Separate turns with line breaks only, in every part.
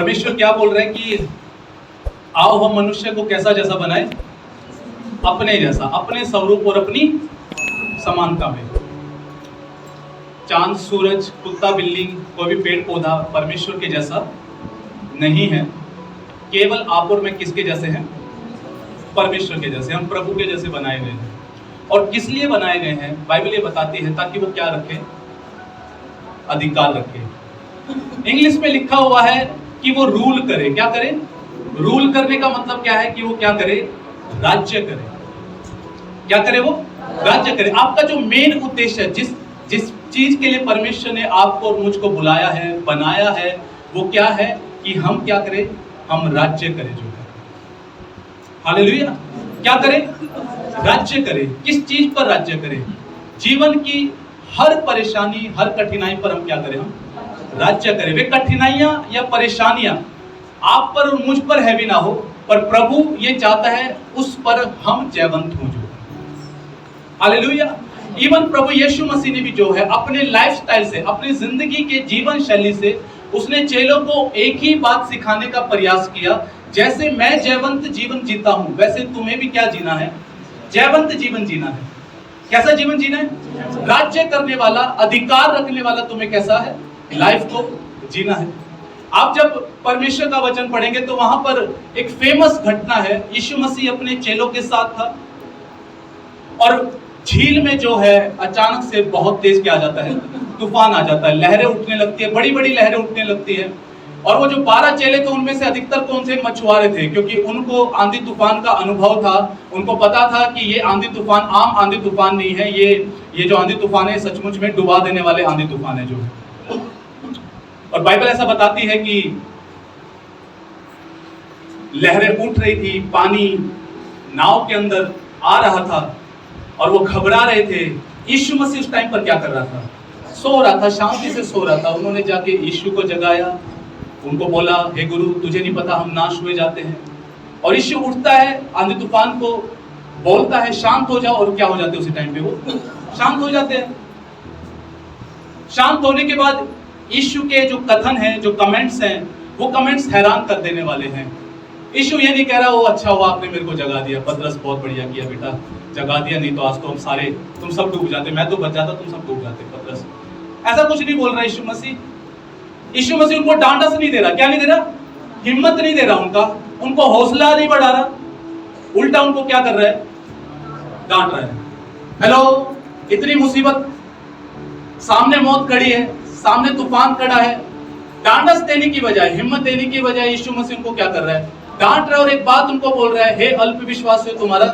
परमेश्वर क्या बोल रहे हैं कि आओ हम मनुष्य को कैसा जैसा बनाए, अपने जैसा, अपने स्वरूप और अपनी समानता में। चांद, सूरज, कुत्ता, बिल्ली, कोई भी पेड़ पौधा परमेश्वर के जैसा नहीं है। केवल आप और मैं किसके जैसे हैं? परमेश्वर के जैसे। हम प्रभु के जैसे बनाए गए हैं। और किस लिए बनाए गए हैं? बाइबल ये बताती है ताकि वो क्या रखे? अधिकार रखे। इंग्लिश में लिखा हुआ है कि वो रूल करे। क्या करे? रूल करने का मतलब क्या है? कि वो क्या करे? राज्य करे। क्या करे? वो राज्य करे। आपका जो मेन उद्देश्य है, जिस चीज के लिए परमेश्वर ने आपको और मुझको बुलाया है, बनाया है, वो क्या है? कि हम क्या करें? हम राज्य करें। जो है, हालेलुया। क्या करें? राज्य करें। किस चीज पर राज्य करें? जीवन की हर परेशानी, हर कठिनाई पर हम क्या करें? हम राज्य करें। वे कठिनाइयां या परेशानियां आप पर और मुझ पर हैवी ना हो, पर प्रभु ये चाहता है उस पर हम जयवंत हो। जो हालेलुया। इवन प्रभु यीशु मसीह ने भी जो है अपने लाइफस्टाइल से, अपनी जिंदगी के जीवन शैली से उसने चेलों को एक ही बात सिखाने का प्रयास किया, जैसे मैं जयवंत जीवन जीता हूं वैसे तुम्हें भी क्या जीना है? जयवंत जीवन जीना है। कैसा जीवन जीना है? राज्य करने वाला, अधिकार रखने वाला तुम्हें कैसा है? लाइफ को जीना है। आप जब परमेश्वर का वचन पढ़ेंगे तो वहां पर एक फेमस घटना है। यीशु मसीह अपने चेलों के साथ था और झील में जो है अचानक से बहुत तेज क्या आ जाता है? तूफान आ जाता है। लहरें उठने लगती है, बड़ी बड़ी लहरें उठने लगती है। और वो जो 12 चेले थे उनमें से अधिकतर कौन से? मछुआरे थे, क्योंकि उनको आंधी तूफान का अनुभव था। उनको पता था कि ये आंधी तूफान आम आंधी तूफान नहीं है, ये जो आंधी तूफान है सचमुच में डुबा देने वाले आंधी तूफान है जो है। और बाइबल ऐसा बताती है कि लहरें उठ रही थी, पानी नाव के अंदर आ रहा था और वो घबरा रहे थे। यीशु मसीह उस टाइम पर क्या कर रहा था? सो रहा था, शांति से सो रहा था। उन्होंने जाके यीशु को जगाया, उनको बोला, हे गुरु, तुझे नहीं पता हम नाश हुए जाते हैं? और यीशु उठता है, आंधी तूफान को बोलता है शांत हो जाओ, और क्या हो जाते हैं? उसी टाइम पे वो शांत हो जाते हैं। शांत होने के बाद यीशु के जो कथन हैं, जो कमेंट्स हैं, वो कमेंट्स हैरान कर देने वाले हैं। यीशु ये नहीं कह रहा, वो अच्छा हुआ आपने मेरे को जगा दिया, पतरस बहुत बढ़िया किया बेटा, जगा दिया, नहीं तो आज तो हम सारे, तुम सब डूब जाते, मैं तो बच जाता, तुम सब डूब जाते। पतरस ऐसा कुछ नहीं बोल रहा यीशु मसीह। यीशु मसीह उनको डांटस नहीं दे रहा। क्या नहीं दे रहा? हिम्मत नहीं दे रहा उनका, उनको हौसला नहीं बढ़ा रहा, उल्टा उनको क्या कर रहा है? डांट रहा है। हेलो, इतनी मुसीबत, सामने मौत खड़ी है, सामने तूफान खड़ा है, डांटस देने की बजाय, हिम्मत देने की बजाय यीशु मसीह उनको क्या कर रहा है? डांट रहा है। और एक बात उनको बोल रहा है, हे अल्प विश्वास है, तुम्हारा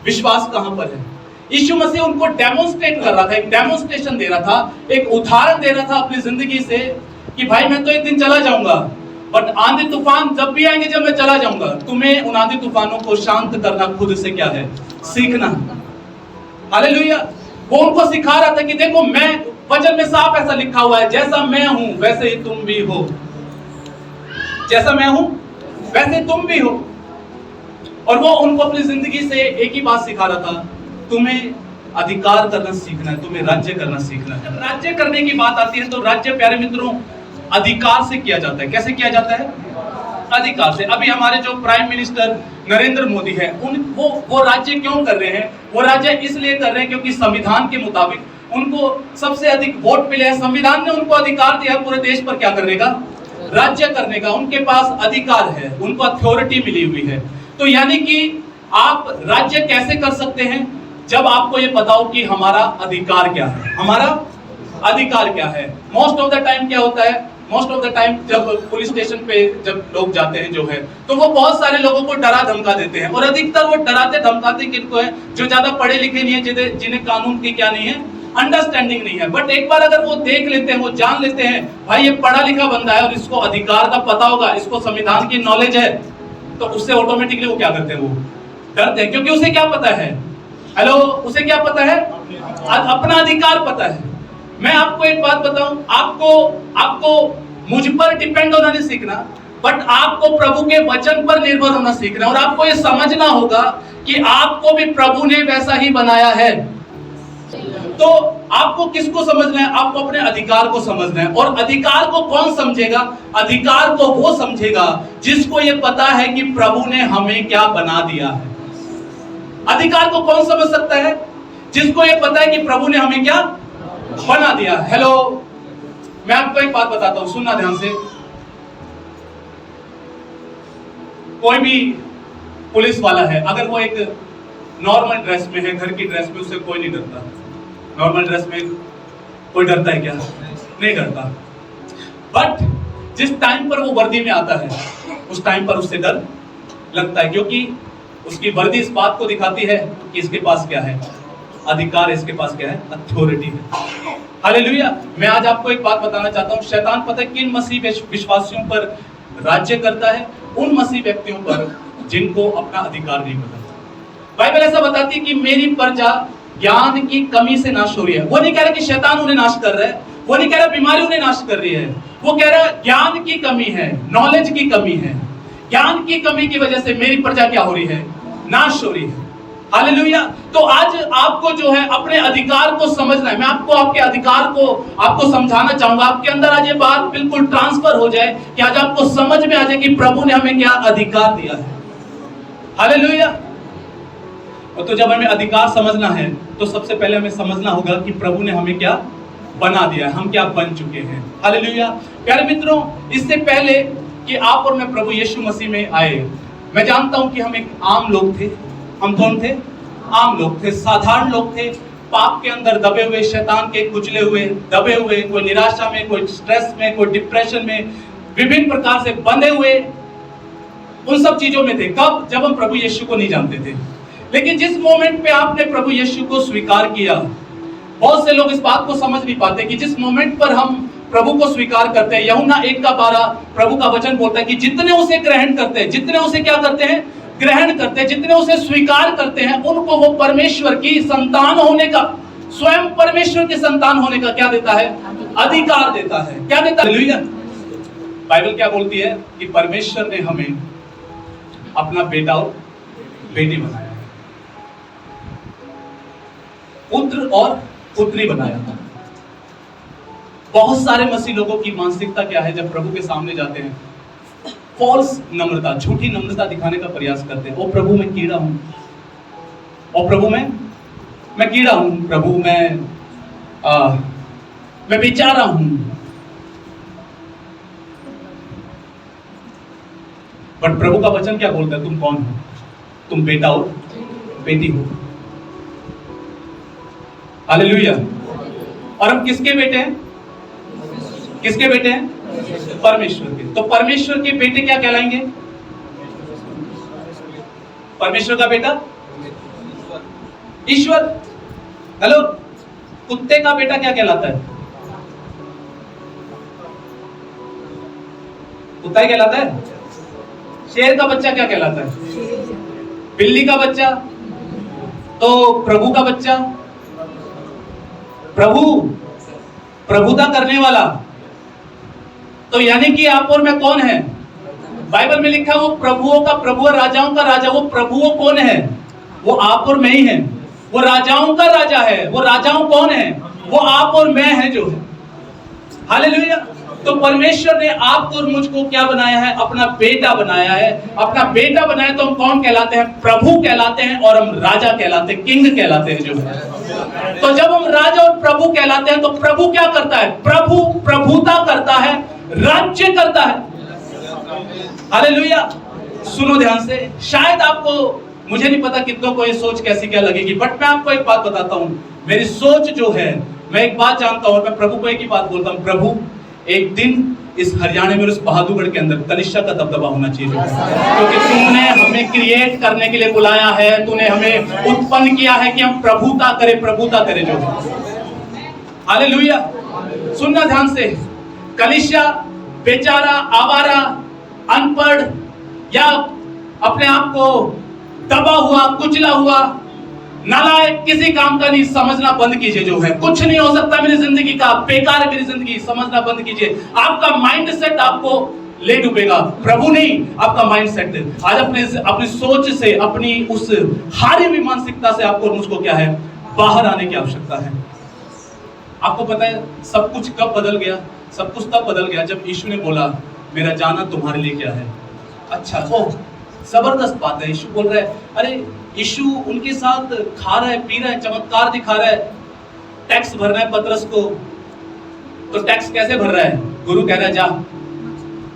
विश्वास कहां पर है? यीशु मसीह उनको डेमोन्स्ट्रेट कर रहा था, एक डेमोन्स्ट्रेशन दे रहा था, एक उदाहरण दे रहा था अपनी जिंदगी से कि भाई मैं तो एक दिन चला जाऊंगा, बट आंधी तूफान जब भी आएंगे, जब मैं चला जाऊंगा, तुम्हें उन आंधी तूफानों को शांत करना खुद से क्या है? सीखना। हालेलुया। वो उनको सिखा रहा था कि देखो, मैं, वचन में साफ ऐसा लिखा हुआ है, जैसा मैं हूं वैसे ही तुम भी हो। जैसा मैं हूं वैसे तुम भी हो। और वो उनको अपनी जिंदगी से एक ही बात सिखा रहा था, तुम्हें अधिकार करना सीखना है, तुम्हें राज्य करना सीखना है। जब राज्य करने की बात आती है तो राज्य, प्यारे मित्रों, अधिकार से किया जाता है। कैसे किया जाता है? अधिकार से। अभी हमारे जो प्राइम मिनिस्टर नरेंद्र मोदी है, वो राज्य क्यों कर रहे हैं? वो राज्य इसलिए कर रहे हैं क्योंकि संविधान के मुताबिक उनको सबसे अधिक वोट मिले हैं। संविधान ने उनको अधिकार दिया पूरे देश पर क्या करने का? राज्य करने का। उनके पास अधिकार है, उनको अथॉरिटी मिली हुई है। तो यानी कि आप राज्य कैसे कर सकते हैं? जब आपको ये पता हो कि हमारा अधिकार क्या है, हमारा अधिकार क्या है। मोस्ट ऑफ द टाइम क्या होता है? मोस्ट ऑफ द टाइम जब पुलिस स्टेशन पे जब लोग जाते हैं जो है, तो वो बहुत सारे लोगों को डरा धमका देते हैं। और अधिकतर वो डराते धमकाते किनको है? जो ज्यादा पढ़े लिखे नहीं है, जिन्हें कानून की क्या नहीं है? अंडरस्टैंडिंग नहीं है। बट एक बार अगर वो देख लेते हैं, वो जान लेते हैं, भाई ये पढ़ा लिखा बंदा है और इसको अधिकार का पता होगा, इसको संविधान की नॉलेज है, तो उससे ऑटोमेटिकली वो क्या करते हैं? वो डरते हैं, क्योंकि उसे क्या पता है? हेलो, उसे क्या पता है? अपना अधिकार पता है। मैं आपको एक बात बताऊं, आपको मुझ पर डिपेंड होना नहीं सीखना, बट आपको प्रभु के वचन पर निर्भर होना सीखना। और आपको ये समझना होगा कि आपको भी प्रभु ने वैसा ही बनाया है। तो आपको किसको समझना है? आपको अपने अधिकार को समझना है। और अधिकार को कौन समझेगा? अधिकार को वो समझेगा जिसको ये पता है कि प्रभु ने हमें क्या बना दिया है। अधिकार को कौन समझ सकता है? जिसको ये पता है कि प्रभु ने हमें क्या बना दिया। हेलो, मैं आपको एक बात बताता हूं, सुनना ध्यान से। कोई भी पुलिस वाला है, अगर वो एक नॉर्मल ड्रेस में है, घर की ड्रेस में, उससे कोई नहीं डरता। नॉर्मल ड्रेस में कोई डरता है क्या? नहीं डरता। बट जिस टाइम पर वो वर्दी में आता है, उस टाइम पर उससे डर लगता है, क्योंकि उसकी वर्दी इस बात को दिखाती है कि इसके पास क्या है, अधिकार, इसके पास क्या है, अथॉरिटी है। हालेलुया। मैं आज आपको एक बात बताना चाहता हूं, शैतान पता है किन मसीह विश्वासियों पर राज्य करता है? उन मसीह व्यक्तियों पर जिनको अपना अधिकार नहीं पता। बाइबल ऐसा बताती है कि मेरी प्रजा ज्ञान की कमी से नाश हो रही है। वो नहीं कह रहा कि शैतान उन्हें नाश कर रहा है, वो नहीं कह रहा बीमारी उन्हें नाश कर रही है, वो कह रहा ज्ञान की कमी है, नॉलेज की कमी है। ज्ञान की कमी की वजह से मेरी प्रजा क्या हो रही है? नाश हो रही है। हालेलुया। तो आज आपको जो है अपने अधिकार को समझना है। मैं आपको आपके अधिकार को आपको समझाना चाहूंगा। आपके अंदर आज ये बात बिल्कुल ट्रांसफर हो जाए कि आज आपको समझ में आ जाए कि प्रभु ने हमें क्या अधिकार दिया है। हालेलुया। और तो जब हमें अधिकार समझना है तो सबसे पहले हमें समझना होगा कि प्रभु ने हमें क्या बना दिया है, हम क्या बन चुके हैं। हालेलुया। प्यारे मित्रों, इससे पहले कि आप और मैं प्रभु यीशु मसीह में आए, मैं जानता हूं कि हम एक आम लोग थे। हम कौन थे? आम लोग थे, साधारण लोग थे, पाप के अंदर दबे हुए, शैतान के कुचले हुए, दबे हुए, कोई निराशा में, कोई स्ट्रेस में, कोई डिप्रेशन में, विभिन्न प्रकार से बंधे हुए, उन सब चीजों में थे। कब? जब हम प्रभु यीशु को नहीं जानते थे। लेकिन जिस मोमेंट पे आपने प्रभु यीशु को स्वीकार किया, बहुत से लोग इस बात को समझ नहीं पाते कि जिस मोमेंट पर हम प्रभु को स्वीकार करते हैं, यूहन्ना 1:12 प्रभु का वचन बोलता है कि जितने उसे ग्रहण करते हैं, जितने उसे क्या करते हैं? ग्रहण करते हैं, जितने उसे स्वीकार करते हैं, उनको वो परमेश्वर की संतान होने का, स्वयं परमेश्वर की संतान होने का क्या देता है? अधिकार देता है। क्या देता है? हालेलुया। बाइबल क्या बोलती है कि परमेश्वर ने हमें अपना बेटा और बेटी बनाया, पुत्र और पुत्री बनाया। बहुत सारे मसीह लोगों की मानसिकता क्या है? जब प्रभु के सामने जाते हैं, फॉल्स नम्रता, झूठी नम्रता दिखाने का प्रयास करते हैं। ओ प्रभु मैं कीड़ा हूं, ओ प्रभु मैं कीड़ा हूं, प्रभु मैं बेचारा हूं। बट प्रभु का वचन क्या बोलता है? तुम कौन हो? तुम बेटा और बेटी हो। हालेलुया। और हम किसके बेटे हैं? किसके बेटे हैं? परमेश्वर के। तो परमेश्वर के बेटे क्या कहलाएंगे? परमेश्वर का बेटा ईश्वर। हेलो, कुत्ते का बेटा क्या कहलाता है? कुत्ता ही कहलाता है। शेर का बच्चा क्या कहलाता है? बिल्ली का बच्चा। तो प्रभु का बच्चा, प्रभुता करने वाला। तो यानी कि आप और मैं कौन है? बाइबल में लिखा है वो प्रभुओं का प्रभु, राजाओं का राजा। वो प्रभुओं कौन है? वो आप और मैं ही हैं। वो राजाओं का राजा है। वो राजाओं कौन है? वो आप और मैं है जो है। हालेलुया। तो परमेश्वर ने आपको और मुझको क्या बनाया है? अपना बेटा बनाया है। अपना बेटा बनाया तो हम कौन कहलाते हैं? प्रभु कहलाते हैं। और हम राजा कहलाते हैं, किंग कहलाते हैं जो है। तो जब हम राजा और प्रभु कहलाते हैं तो प्रभु क्या करता है? प्रभु प्रभुता करता है, राज्य करता है। हालेलुया। सुनो ध्यान से। शायद आपको, मुझे नहीं पता कितनों को ये सोच कैसी क्या लगेगी, बट मैं आपको एक बात बताता हूं। मेरी सोच जो है, मैं एक बात जानता हूं और मैं प्रभु को एक ही बात बोलता हूं, प्रभु एक दिन इस हरियाणा में, उस बहादुरगढ़ के अंदर कनिष्ठा का दबदबा होना चाहिए, क्योंकि तुमने हमें क्रिएट करने के लिए बुलाया है, तूने हमें उत्पन्न किया है कि हम प्रभुता करें जो। हालेलुया। सुनना ध्यान से। कलिशा बेचारा, आवारा, अनपढ़ या अपने आप को दबा हुआ, कुचला हुआ, नालायक, किसी काम का नहीं, समझना बंद कीजिए जो है। कुछ नहीं हो सकता मेरी जिंदगी का, बेकार है मेरी जिंदगी, समझना बंद कीजिए। आपका माइंड सेट आपको ले डूबेगा, प्रभु नहीं, आपका माइंड सेट। आज अपनी सोच से, अपनी उस हारी हुई मानसिकता से आपको मुझको क्या है? बाहर आने की आवश्यकता है। आपको पता है सब कुछ कब बदल गया? सब कुछ तब बदल गया जब यीशु ने बोला मेरा जाना तुम्हारे लिए क्या है। अच्छा, ओह जबरदस्त बात है। यीशु बोल रहा है, अरे यीशु उनके साथ खा रहा है, पी रहा है, चमत्कार दिखा रहा है, टैक्स भर रहा है पतरस को। तो टैक्स कैसे भर रहा है? गुरु कह रहा है जा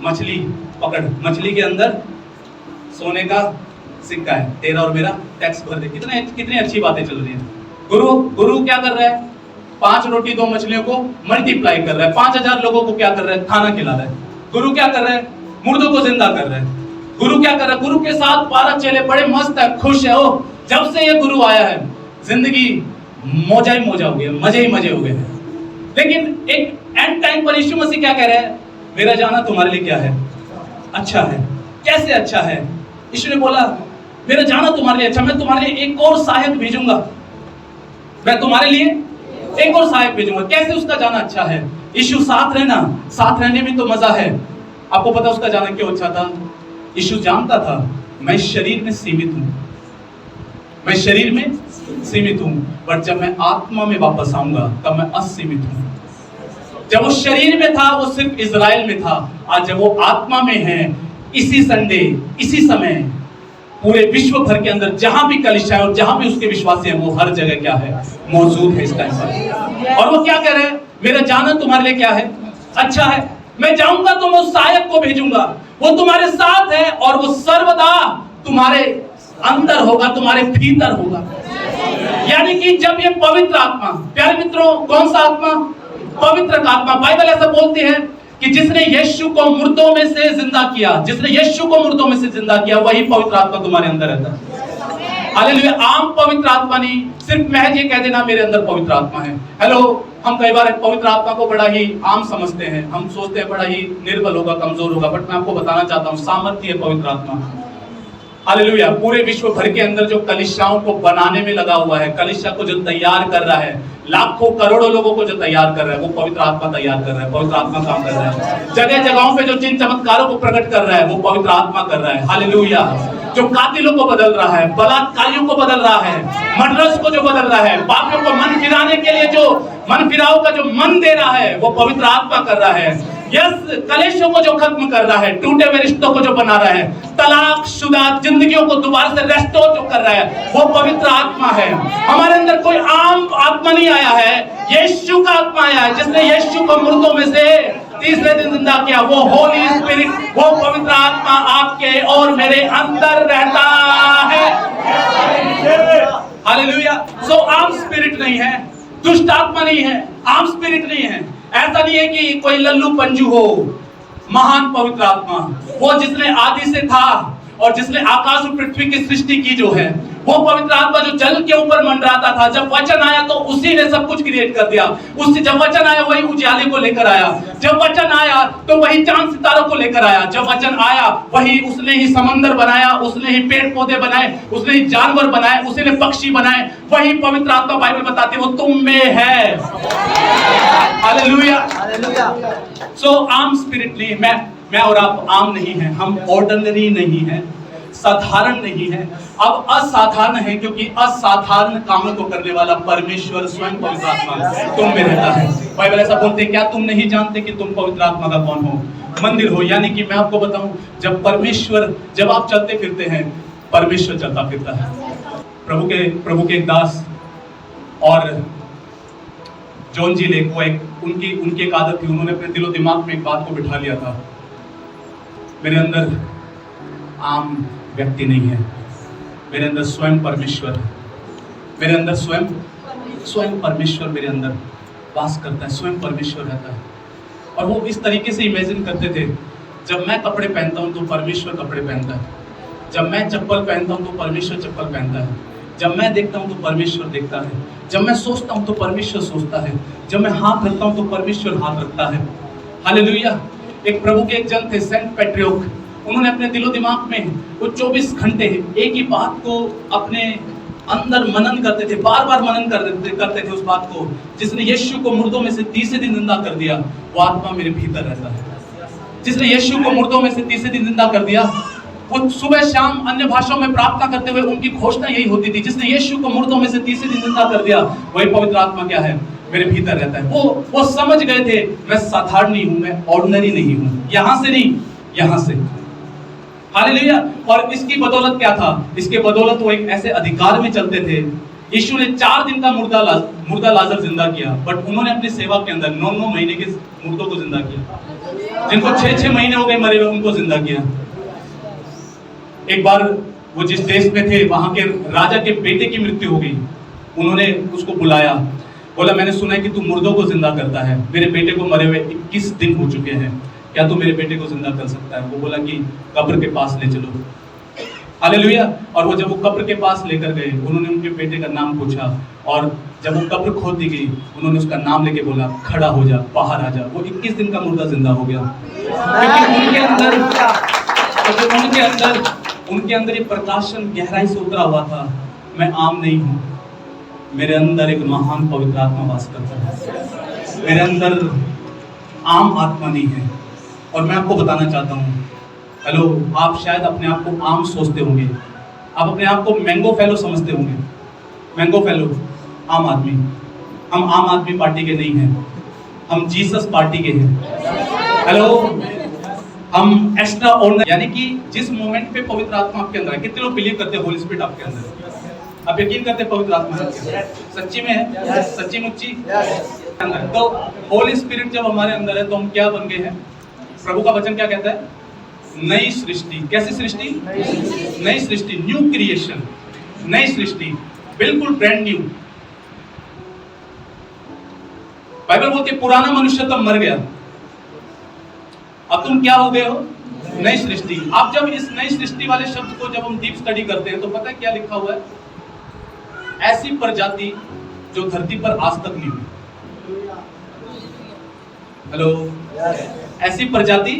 मछली पकड़, मछली के अंदर सोने का सिक्का है, तेरा और मेरा टैक्स भर दे। कितनी अच्छी बातें चल रही हैं। गुरु क्या कर रहा है? 5 रोटी 2 मछलियों को मल्टीप्लाई कर रहा है, 5000 लोगों को क्या कर रहा है? खाना खिला रहा है। गुरु क्या कर रहा है? मुर्दों को जिंदा कर रहा है। गुरु क्या कर रहा है? गुरु के साथ 12 चेले बड़े मस्त है, खुश है। ओ जब से ये गुरु आया है जिंदगी मौजा ही मौजा हो गया, मजे ही मजे हो गए। लेकिन एक एंड टाइम पर यीशु मसीह क्या कह रहा है? मेरा जाना तुम्हारे लिए क्या है? अच्छा है। कैसे अच्छा है? यीशु ने बोला मेरा जाना तुम्हारे लिए अच्छा, मैं तुम्हारे लिए एक और सहायक भेजूंगा, मैं तुम्हारे लिए एक और सहायक भेजूंगा। कैसे उसका जाना अच्छा है? यीशु साथ रहना, साथ रहने में तो मजा है। आपको पता उसका जाना क्यों अच्छा था? यीशु जानता था मैं शरीर में सीमित हूं, मैं शरीर में सीमित हूं, पर जब मैं आत्मा में वापस आऊंगा तब मैं असीमित हूं। जब वो शरीर में था वो सिर्फ इजराइल में था, आज जब वो आत्मा में है, इसी संडे इसी समय पूरे विश्व भर के अंदर जहां भी कलीसिया है और जहां भी उसके विश्वासी हैं, वो हर जगह क्या है? मौजूद है इस टाइम पर। और वो क्या कह रहे हैं? मेरा जाना तुम्हारे लिए क्या है? अच्छा है। मैं जाऊंगा तो मैं उस सहायक को भेजूंगा, वो तुम्हारे साथ है और वो सर्वदा तुम्हारे अंदर होगा, तुम्हारे भीतर होगा। यानी कि जब ये पवित्र आत्मा, प्यारे मित्रों, कौन सा आत्मा? पवित्र आत्मा। बाइबल ऐसा बोलती है कि जिसने यीशु को मुर्दों में से जिंदा किया, जिसने यीशु को मुर्दों में से जिंदा किया, वही पवित्र आत्मा तुम्हारे अंदर रहता है। हालेलुया। आम पवित्र आत्मा नहीं, सिर्फ महज ये कह देना मेरे अंदर पवित्र आत्मा है। हेलो, हम कई बार पवित्र आत्मा को बड़ा ही आम समझते हैं, हम सोचते हैं बड़ा ही निर्बल होगा, कमजोर होगा, बट मैं आपको बताना चाहता हूँ सामर्थ्य है पवित्र आत्मा। हालेलुया। पूरे विश्व भर के अंदर जो कलीसियाओं को बनाने में लगा हुआ है, कलीसिया को जो तैयार कर रहा है, लाखों करोड़ों लोगों को जो तैयार कर रहा है, वो पवित्र आत्मा तैयार कर रहा है, पवित्र आत्मा काम कर रहा है। जगह जगहों पे जो चिन्ह चमत्कारों को प्रकट कर रहा है, वो पवित्र आत्मा कर रहा है। हालेलुया। जो कातिलों को बदल रहा है, बलात्कारियों को बदल रहा है, मर्डरर्स को जो बदल रहा है, पापियों को मन फिराने के लिए जो मन फिराव का जो मन दे रहा है, वो पवित्र आत्मा कर रहा है। यस, कलेशों को जो खत्म कर रहा है, टूटे हुए रिश्तों को जो बना रहा है, तलाकशुदा जिंदगियों को दोबारा से रेस्टोर जो कर रहा है, वो पवित्र आत्मा है। हमारे अंदर कोई आम आत्मा नहीं आया है, यीशु का आत्मा आया है, जिसने यीशु को मुर्दों में से तीसरे दिन जिंदा किया। वो होली स्पिरिट, वो पवित्र आत्मा आपके और मेरे अंदर रहता है। हालेलुया। सो आम स्पिरिट नहीं है, दुष्ट आत्मा नहीं है, आम स्पिरिट नहीं है। ऐसा नहीं है कि कोई लल्लू पंजू हो, महान पवित्र आत्मा, वो जिसने आदि से था और जिसने आकाश और पृथ्वी की सृष्टि की जो है, वो पवित्र आत्मा जो जल के ऊपर मंडराता था, जब वचन आया तो उसी ने सब कुछ क्रिएट कर दिया। उससे जब वचन आया वही उजाले को लेकर आया, जब वचन आया तो वही चांद सितारों को लेकर आया, जब वचन आया वही उसने ही समंदर बनाया, उसने ही पेड़ पौधे बनाए, उसने ही जानवर बनाए, उसने पक्षी बनाए। वही पवित्र आत्मा बाइबल बताती है वो तुम में है। हालेलुया। सो आम स्पिरिट नहीं, मैं और आप आम नहीं है, हम ऑर्डिनरी नहीं है, साधारण नहीं है, अब असाधारण है, क्योंकि असाधारण कामों को करने वाला परमेश्वर स्वयं पवित्र आत्मा तुम में रहता है। बाइबल ऐसा बोलते हैं, क्या तुम नहीं जानते कि तुम पवित्र आत्मा का कौन हो? मंदिर हो। यानी कि मैं आपको बताऊं, जब आप चलते फिरते हैं, परमेश्वर चलता फिरता है। प्रभु के एक दास और जॉन जी लेक, वो उनकी एक आदत थी, उन्होंने अपने दिलो दिमाग में एक बात को बिठा लिया था, मेरे अंदर आम व्यक्ति नहीं है, मेरे अंदर स्वयं परमेश्वर है, मेरे अंदर स्वयं परमेश्वर मेरे अंदर वास करता है, स्वयं परमेश्वर रहता है। और वो इस तरीके से इमेजिन करते थे, जब मैं कपड़े पहनता हूँ तो परमेश्वर कपड़े पहनता है, जब मैं चप्पल पहनता हूँ तो परमेश्वर चप्पल पहनता है, जब मैं देखता हूँ तो परमेश्वर देखता है, जब मैं सोचता हूँ तो परमेश्वर सोचता है, जब मैं हाथ रखता हूँ तो परमेश्वर हाथ रखता है। हालेलुया। एक प्रभु के एक जन थे सेंट पैट्रियक, उन्होंने अपने दिलो दिमाग में वो 24 घंटे एक ही बात को अपने अंदर मनन करते थे, बार बार मनन करते थे उस बात को, जिसने यीशु को मुर्दों में से तीसरे दिन जिंदा कर दिया, वो आत्मा मेरे भीतर रहता है। जिसने यीशु को मुर्दों में से तीसरे दिन जिंदा कर दिया, वो सुबह शाम अन्य भाषाओं में प्रार्थना करते हुए उनकी घोषणा यही होती थी, जिसने यीशु को मुर्दों में से तीसरे दिन जिंदा कर दिया, वही पवित्र आत्मा क्या है, मेरे भीतर रहता है। वो समझ गए थे, मैं साधारण नहीं हूं, मैं ऑर्डिनरी नहीं हूं, यहां से नहीं, यहां से। हालेलुया। और इसकी बदौलत क्या था? इसके बदौलत वो एक ऐसे अधिकार में चलते थे। यीशु ने 4 दिन का मुर्दा लाजर जिंदा किया, बट उन्होंने अपनी सेवा के अंदर 9 महीने के मुर्दों को जिंदा किया, जिनको 6 महीने हो गए मरे हुए, उनको जिंदा किया। एक बार वो जिस देश में थे, वहां के राजा के बेटे की मृत्यु हो गई। उन्होंने उसको बुलाया, बोला मैंने सुना है कि तू मुर्दों को जिंदा करता है, मेरे बेटे को मरे हुए 21 दिन हो चुके हैं, क्या तू मेरे बेटे को जिंदा कर सकता है? वो बोला कि कब्र के पास ले चलो। हालेलुया। और वो जब वो कब्र के पास लेकर गए, उन्होंने उनके बेटे का नाम पूछा, और जब वो कब्र खोद दी गई, उन्होंने उसका नाम लेके बोला खड़ा हो जा, बाहर आ जा। वो 21 दिन का मुर्दा जिंदा हो गया, क्योंकि उनके अंदर ये प्रकाशन गहराई से उतरा हुआ था, मैं आम नहीं हूं, मेरे अंदर एक महान पवित्र आत्मा वास करता है, मेरे अंदर आम आत्मा नहीं है। और मैं आपको बताना चाहता हूं, हेलो, आप शायद अपने आप को आम सोचते होंगे, आप अपने आप को मैंगो फेलो समझते होंगे। मैंगो फेलो, आम आदमी। हम आम आदमी पार्टी के नहीं हैं, हम जीसस पार्टी के हैं। हेलो, हम एक्स्ट्रा ऑर्डिनरी, यानी कि जिस मोमेंट पे पवित्र आत्मा आपके अंदर है। कितने लोग बिलीव करते हैं होली स्पिरिट आपके अंदर है? आप यकीन करते हैं पवित्र आत्मा सच्ची में है? सच्ची मुच्ची अंदर। तो होली स्पिरिट जब हमारे अंदर है तो हम क्या बन गए हैं? प्रभु का वचन क्या कहता है? नई सृष्टि। कैसी सृष्टि? नई सृष्टि, न्यू क्रिएशन, नई सृष्टि, बिल्कुल ब्रांड न्यू। बाइबल बोलती है पुराना मनुष्य तो मर गया, अब तुम क्या हो गए हो? नई सृष्टि। आप जब इस नई सृष्टि वाले शब्द को जब हम डीप स्टडी करते हैं तो पता है क्या लिखा हुआ है? ऐसी प्रजाति जो धरती पर आज तक नहीं हुई। हेलो, ऐसी प्रजाति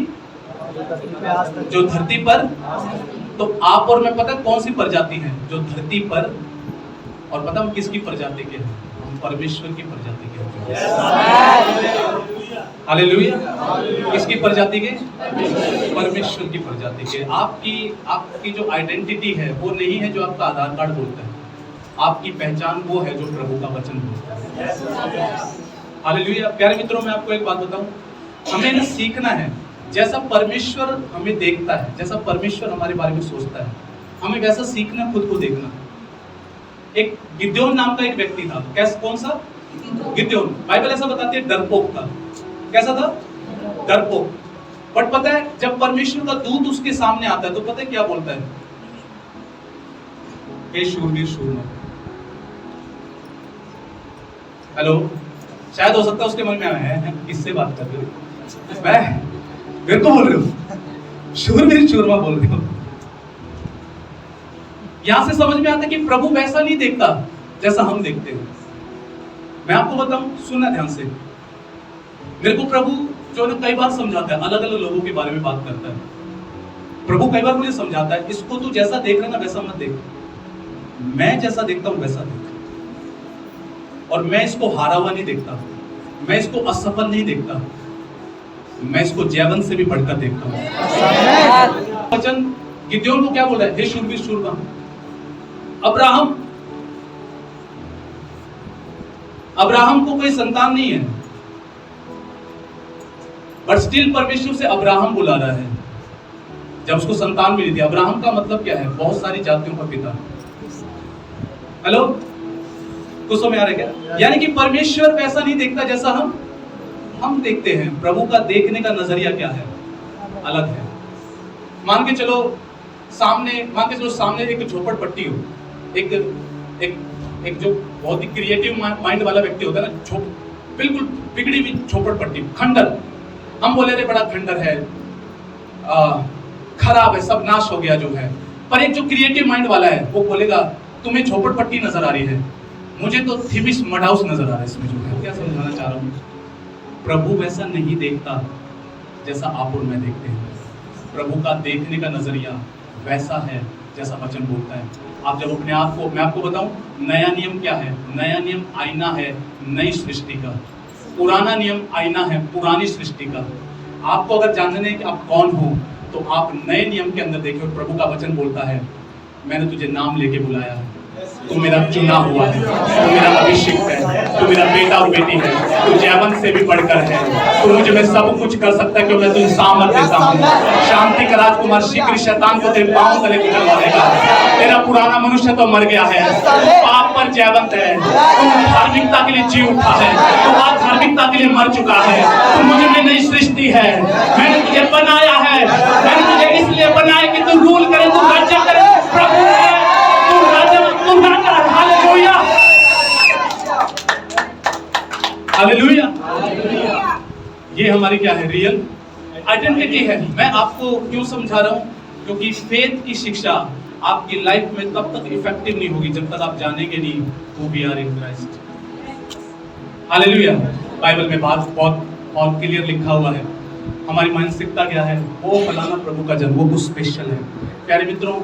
जो धरती पर, तो आप और मैं पता है कौन सी प्रजाति है जो धरती पर, और पता हम किसकी प्रजाति के हैं? हम परमेश्वर की प्रजाति के हैं। हालेलुया। किसकी प्रजाति के? परमेश्वर की प्रजाति के। आपकी जो आइडेंटिटी है वो नहीं है जो आपका आधार कार्ड बोलता है, आपकी पहचान वो है जो प्रभु का वचन बोलता है। हालेलुया। प्यारे मित्रों, मैं आपको एक बात बताऊं, हमें ना सीखना है, जैसा परमेश्वर हमें देखता है, जैसा परमेश्वर हमारे बारे में सोचता है, हमें वैसा सीखना, खुद को देखना। एक गिद्योन नाम का एक व्यक्ति था। कैसा? कौन सा? गिद्योन। बाइबल ऐसा बताती है डरपोक था। कैसा था? डरपोक। बट पता है जब परमेश्वर का दूत उसके सामने आता है तो पता है क्या बोलता है? हे शूरवीर शूरवीर। हेलो, शायद हो सकता है उसके मन में है किससे बात कर रहे हो? मैं मेरे को बोल रहे हो? शूरवीर शूरमा बोल रहे हो? यहां से समझ में आता है कि प्रभु वैसा नहीं देखता जैसा हम देखते हैं। मैं आपको बताऊं, सुनना ध्यान से। मेरे को प्रभु जो ना कई बार समझाता है, अलग अलग लोगों के बारे में बात करता है। प्रभु कई बार मुझे समझाता है, इसको तू जैसा देख रहा है ना वैसा मत देख, मैं जैसा देखता हूं वैसा देख। और मैं इसको हारा हुआ नहीं देखता, मैं इसको असफल नहीं देखता, मैं इसको जयवंत से भी बढ़कर देखता हूं। वचन गिद्योन को क्या बोल रहा है? हे शूरवीर शूरमा। अब्राहम को कोई संतान नहीं है, बट स्टिल परमेश्वर से अब्राहम बुला रहा है। जब उसको संतान मिली थी, अब्राहम का मतलब क्या है? बहुत सारी जातियों का पिता। हेलो, कुछ समझ आ रहा है क्या? यानी कि परमेश्वर वैसा नहीं देखता जैसा हम देखते हैं। प्रभु का देखने का नजरिया क्या है? अलग है। मान के चलो सामने एक झोपड़पट्टी हो, एक जो बहुत ही क्रिएटिव माइंड वाला व्यक्ति होता है ना, बिल्कुल बिगड़ी हुई झोपड़पट्टी, खंडर। हम बोले रे बड़ा खंडर है, खराब है, सब नाश हो गया जो है। पर एक जो क्रिएटिव माइंड वाला है वो बोलेगा तुम्हें झोपड़पट्टी नजर आ रही है, मुझे तो थिबिस मड हाउस नजर आ रहा है इसमें जो है। क्या समझाना चाह रहा हूँ? प्रभु वैसा नहीं देखता जैसा आप और मैं देखते हैं। प्रभु का देखने का नजरिया वैसा है जैसा वचन बोलता है। आप जब अपने आप को, मैं आपको बताऊं, नया नियम क्या है? नया नियम आईना है नई सृष्टि का। पुराना नियम आईना है पुरानी सृष्टि का। आपको अगर जानना है कि आप कौन हो तो आप नए नियम के अंदर देखिए, प्रभु का वचन बोलता है, मैंने तुझे नाम लेके बुलाया, तू मेरा चुना हुआ है, तू मेरा अभिषेक है, तू मेरा बेटा और बेटी है, तू जैवन से भी बढ़कर है, तू मुझे में सब कुछ कर सकता है, क्योंकि मैं तुझे सामर्थ देता हूँ। शांति का राजकुमार शीघ्र शैतान को तेरे पांव तले कुचलवा देगा। तेरा पुराना मनुष्य तो मर गया है, पाप पर जयवंत है, तू धार्मिकता के लिए जी उठा है, तू आज धार्मिकता के लिए मर चुका है, तू मुझे में नई सृष्टि है, मैंने तुझे बनाया है, मैंने तुझे इसलिए बनाया कि तू रूल करे, तू राज्य करे, प्रभु है, तू राजा, तू राजा। Hallelujah, hallelujah. ये हमारी क्या है? रियल आइडेंटिटी है। मैं आपको क्यों समझा रहा हूं? क्योंकि फेथ की शिक्षा आपकी लाइफ में तब तक इफेक्टिव नहीं होगी जब तक आप जानेंगे नहीं who we are in Christ. Hallelujah. Bible में बात बहुत क्लियर लिखा हुआ है। हमारी मानसिकता क्या है? वो फलाना प्रभु का जन्म, वो कुछ स्पेशल है। प्यारे मित्रों,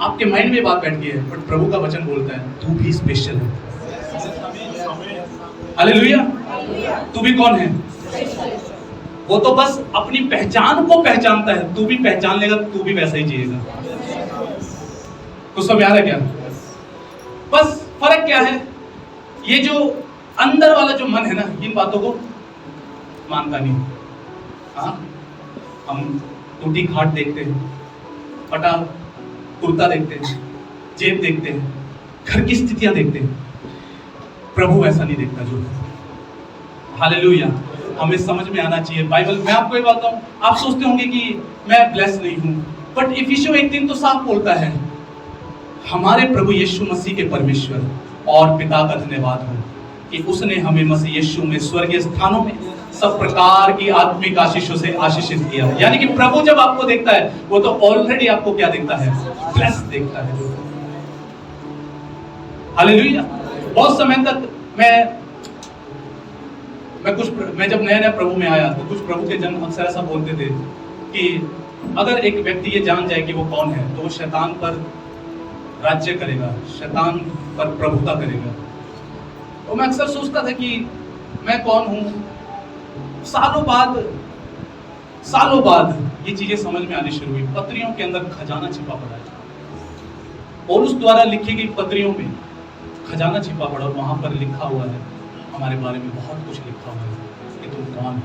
आपके माइंड में बात बैठ गई है, बट प्रभु का वचन बोलता है तू भी स्पेशल है। हालेलुया। तू भी कौन है? वो तो बस अपनी पहचान को पहचानता है, तू भी पहचान लेगा, तू भी वैसा ही जिएगा। तो सब याद है क्या? बस फर्क क्या है? ये जो अंदर वाला जो मन है ना, इन बातों को मानता नहीं। हाँ, हम टूटी खाट देखते हैं, फटा कुर्ता देखते हैं, जेब देखते हैं, घर की स्थितियां देखते हैं। प्रभु वैसा नहीं देखता जो। हालेलुया। हमें समझ में आना चाहिए बाइबल। मैं आपको ये बताऊं, आप सोचते होंगे कि मैं ब्लेस नहीं हूं, बट इफिसियों 1:3 तो साफ बोलता है, हमारे प्रभु यीशु मसीह के परमेश्वर और पिता का धन्यवाद हो कि उसने हमें मसीह यीशु में स्वर्गीय स्थानों में सब प्रकार की आत्मिक आशीषों से आशीषित किया। यानी कि प्रभु जब आपको देखता है, वो तो ऑलरेडी आपको क्या देखता है? ब्लेस देखता है। हालेलुया। बहुत समय तक मैं जब नया प्रभु में आया तो कुछ प्रभु के जन अक्सर ऐसा बोलते थे कि अगर एक व्यक्ति ये जान जाए कि वो कौन है तो वो शैतान पर राज्य करेगा, शैतान पर प्रभुता करेगा। तो मैं अक्सर सोचता था कि मैं कौन हूं। सालों बाद ये चीजें समझ में आनी शुरू हुई। पत्रियों के अंदर खजाना छिपा पड़ा है, पौलुस द्वारा लिखी गई पत्रियों में खजाना छिपा पड़ा, और वहां पर लिखा हुआ है, हमारे बारे में बहुत कुछ लिखा हुआ है कि तुम कौन हो।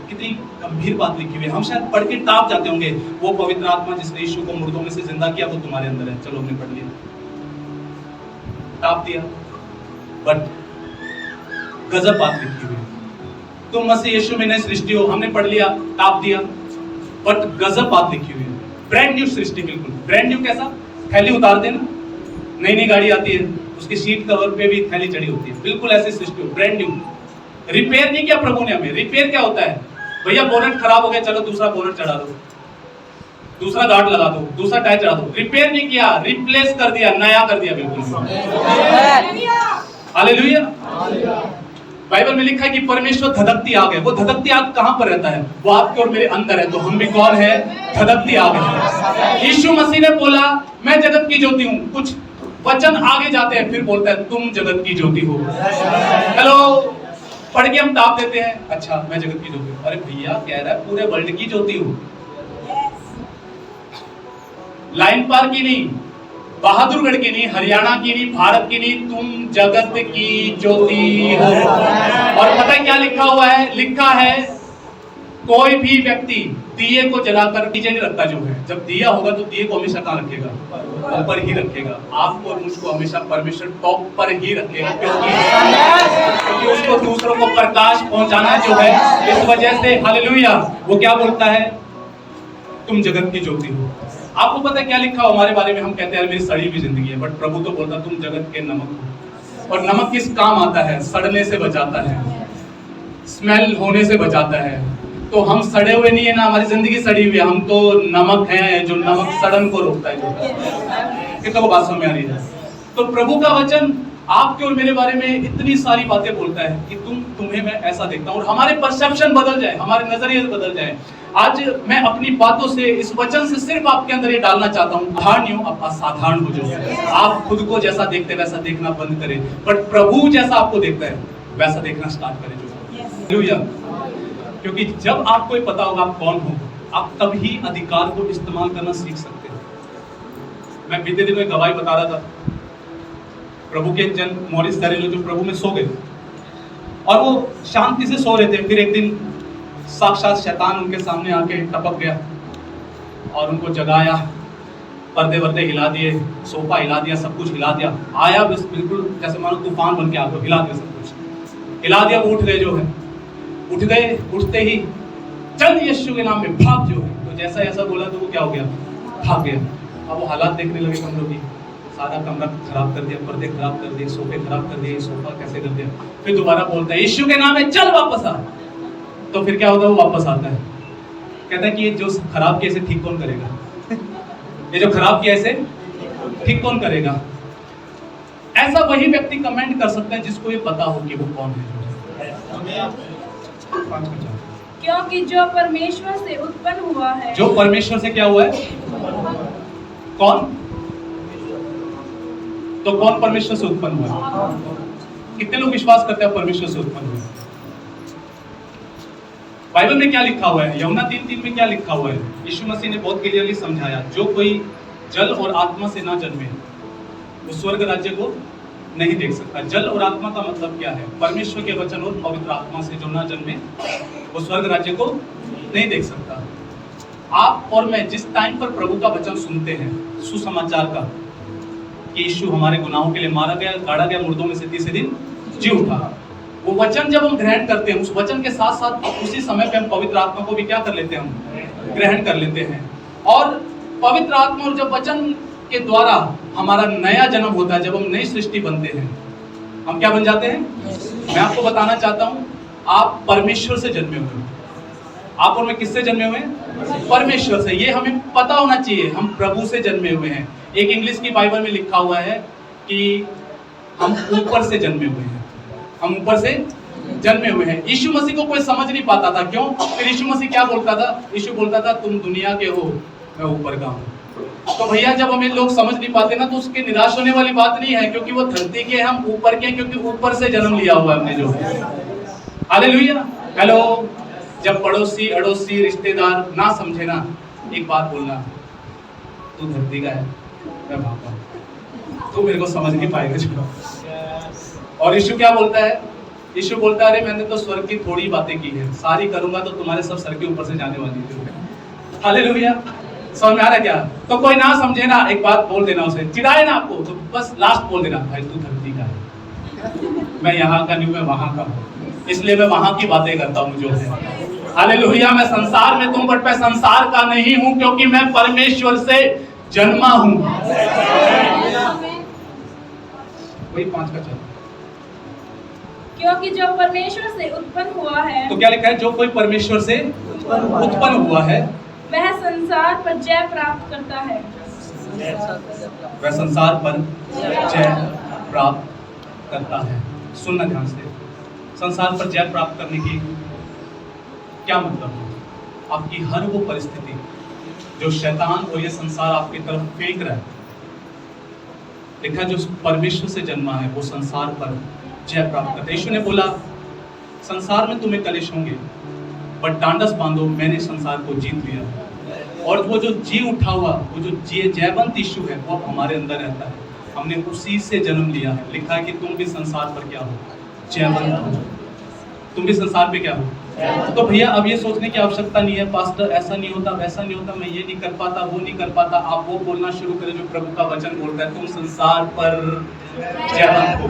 कितनी गंभीर बात लिखी हुई है। हम शायद पढ़ के टाप जाते होंगे, वो पवित्र आत्मा जिसने यीशु को मुर्दों में से जिंदा किया वो तुम्हारे अंदर है, चलो हमने पढ़ लिया, टाप दिया। बट गजब बात लिखी हुई है, तुम मसीह यीशु में नई सृष्टि हो, हमने पढ़ लिया, टाप दिया। बट गजब बात लिखी हुई है, ब्रांड न्यू सृष्टि। बिल्कुल ब्रांड न्यू। कैसा? थैली उतारते ना, नई गाड़ी आती है, उसकी सीट कवर पे भी थैली चढ़ी होती है, बिल्कुल ऐसी सृष्टि हो, ब्रांड न्यू। रिपेयर नहीं किया प्रभु ने हमें। रिपेयर क्या होता है? भैया बोनट खराब हो गया, चलो दूसरा बोनट चढ़ा दो, दूसरा गार्ड लगा दो, दूसरा टायर चढ़ा दो। रिपेयर नहीं किया, रिप्लेस कर दिया, नया कर दिया बिल्कुल। हालेलुया। बाइबल में लिखा है कि परमेश्वर धधकती आग है। वो धधकती आग कहां पर रहता है? वो आपके और मेरे अंदर है। तो हम भी कौन है? धधकती आग है। यीशु मसीह ने बोला मैं जगत की ज्योति हूं। कुछ वचन आगे जाते हैं, फिर बोलता है तुम जगत की ज्योति हो। हेलो, पढ़ के हम ताप देते हैं, अच्छा मैं जगत की ज्योति हूं। अरे भैया कह रहा है पूरे वर्ल्ड की ज्योति हूं। लाइन पार की नहीं, बहादुरगढ़ की नहीं, हरियाणा की नहीं, भारत की नहीं, तुम जगत की ज्योति हो। और पता है क्या लिखा हुआ है? लिखा है कोई भी व्यक्ति दिए को जलाकर नीचे नहीं रखता जो है। जब दिया होगा तो दिए को हमेशा कहां रखेगा? ऊपर ही रखेगा। आपको और मुझको हमेशा परमेश्वर टॉप पर ही रखेगा, क्योंकि उसको दूसरों को प्रकाश पहुंचाना जो है, इस वजह से। हालेलुया। वो क्या बोलता है? तुम जगत की ज्योति हो। आपको पता है क्या लिखा हो हमारे बारे में? हम कहते हैं मेरी सड़ी हुई जिंदगी है, बट प्रभु तो बोलता तुम जगत के नमक हो। और नमक किस काम आता है? सड़ने से बचाता है, स्मेल होने से बचाता है। तो हम सड़े हुए नहीं है ना, हमारी जिंदगी सड़ी हुई है, हम तो नमक हैं, जो नमक सड़न को रोकता है। कितना को बात समझ में आ रही है? तो प्रभु का वचन आपके और मेरे बारे में इतनी सारी बातें बोलता है कि तुम्हें मैं ऐसा देखता हूं, और हमारे परसेप्शन बदल जाए, हमारे नजरिए बदल जाए। आज मैं अपनी बातों से, इस वचन से सिर्फ आपके अंदर ये डालना चाहता हूं, साधारण हो, आप असाधारण हो जाओ। आप खुद को जैसा देखते वैसा देखना बंद करें, बट प्रभु जैसा आपको देखता है वैसा देखना स्टार्ट करें जो। क्योंकि जब आपको पता होगा आप कौन हो, आप तभी अधिकार को इस्तेमाल करना सीख सकते हैं। मैं बीते दिनों एक गवाही बता रहा था, प्रभु के जन मॉरिस डैरेलो जो प्रभु में सो गए और वो शांति से सो रहे थे। फिर एक दिन साक्षात शैतान उनके सामने आके टपक गया और उनको जगाया, पर्दे वर्दे हिला दिए, सोफा हिला दिया, सब कुछ हिला दिया। आया बस बिल्कुल जैसे मानो तूफान बन के आ गया, हिला दिया, सब कुछ हिला दिया। वो उठ गए, जो है उठ गए, उठते ही चल यीशु के नाम में भाग, जो है तो जैसा ऐसा बोला तो वो क्या हो गया, भाग गया। अब वो हालात देखने लगे कमरों की, सारा कमरा खराब कर दिया, पर्दे खराब कर दिए, सोफे खराब कर दिए, सोफा कैसे कर दिया। फिर दोबारा बोलता है यीशु के नाम में चल वापस आ। तो फिर क्या होता है, वो वापस आता है, कहता है कि ये जो खराब किया इसे ठीक कौन करेगा, ये जो खराब किया इसे ठीक कौन करेगा। ऐसा वही व्यक्ति कमेंट कर सकता है जिसको ये पता हो कि वो कौन है।
क्योंकि जो परमेश्वर से उत्पन्न हुआ है,
जो परमेश्वर से क्या हुआ है, कौन, तो कौन परमेश्वर से उत्पन्न हुआ। कितने लोग विश्वास करते हैं परमेश्वर से उत्पन्न हुआ। बाइबल में क्या लिखा हुआ है, यूहन्ना 3:3 में क्या लिखा हुआ है, यीशु मसीह ने बहुत क्लियरली समझाया, जो कोई जल और आत्मा से ना जन्मे वो स्वर्ग राज्य को नहीं देख सकता। जल और आत्मा का मतलब क्या है, परमेश्वर के वचन और पवित्र आत्मा से जो ना जन्मे वो स्वर्ग राज्य को नहीं देख सकता। आप और मैं जिस टाइम पर प्रभु का वचन सुनते हैं, सुसमाचार का, कि यीशु हमारे गुनाहों के लिए मारा गया, गाड़ा गया, मुर्दों में से तीसरे दिन जी उठा, वो वचन जब हम ग्रहण करते हैं, उस वचन के साथ साथ उसी समय पे हम पवित्र आत्मा को भी क्या कर लेते हैं, हम ग्रहण कर लेते हैं। और पवित्र आत्मा और जब वचन के द्वारा हमारा नया जन्म होता है, जब हम नई सृष्टि बनते हैं, हम क्या बन जाते हैं। मैं आपको बताना चाहता हूँ, आप परमेश्वर से जन्मे हुए हैं। आप और मैं किससे जन्मे हुए हैं, परमेश्वर से। ये हमें पता होना चाहिए, हम प्रभु से जन्मे हुए हैं। एक इंग्लिश की बाइबल में लिखा हुआ है कि हम ऊपर से जन्मे हुए हैं, हम ऊपर से जन्मे हुए हैं। यीशु मसीह को कोई समझ नहीं पाता था, क्यों। फिर यीशु मसीह क्या बोलता था, यीशु बोलता था तुम दुनिया के हो, मैं ऊपर का हूँ। तो भैया जब हमें लोग समझ नहीं पाते ना, तो उसके निराश होने वाली बात नहीं है, क्योंकि वो धरती के, हम ऊपर के, क्योंकि ऊपर से जन्म लिया हुआ है हमने जो। हालेलुया। हेलो। जब पड़ोसी अड़ोसी रिश्तेदार ना समझे ना, एक बात बोलना, तू धरती का है, मैं वहां का, तू मेरे को समझ नहीं पाएगा जो। और यीशु क्या बोलता है, यीशु बोलता है अरे मैंने तो स्वर्ग की थोड़ी बातें की है, सारी करूंगा तो तुम्हारे सब सर के ऊपर से जाने वाली है। हालेलुया। समझ में आ रहा है क्या। तो कोई ना समझे ना, एक बात बोल देना, उसे चिढ़ाए ना आपको, तो बस लास्ट बोल देना, भाई तू धरती का है, मैं यहाँ का नहीं, मैं वहां का हूँ, इसलिए मैं वहां की बातें करता हूँ जो है। हालेलुया। मैं संसार में तुम, बट मैं संसार का नहीं हूँ, क्योंकि मैं परमेश्वर से जन्मा हूँ। वही 5 का चल।
क्योंकि जो परमेश्वर से उत्पन्न हुआ है,
तो क्या लिखा है, जो कोई परमेश्वर से उत्पन्न हुआ है
वह संसार पर जय प्राप्त करता है।
वह संसार पर जय प्राप्त करता है। सुनना ध्यान से, संसार पर जय प्राप्त करने की क्या मतलब है। आपकी हर वो परिस्थिति जो शैतान और ये संसार आपकी तरफ फेंक रहा है, देखा जो परमेश्वर से जन्मा है वो संसार पर जय प्राप्त करता है। यीशु ने बोला संसार में तुम्हें कलेश होंगे, बट डांडस बांधो, मैंने संसार को जीत लिया। और वो जो जी उठा हुआ, वो जो जयवंत यीशु है, वो हमारे अंदर रहता है, हमने उसी से जन्म लिया है। लिखा है कि तुम भी संसार पर क्या हो, जयवंत हो, तुम भी संसार पे क्या हो। तो भैया अब ये सोचने की आवश्यकता नहीं है पास्टर ऐसा नहीं होता, वैसा नहीं होता, मैं ये नहीं कर पाता, वो नहीं कर पाता। आप वो बोलना शुरू करें जो प्रभु का वचन बोलता है, तुम संसार पर जयवंत हो।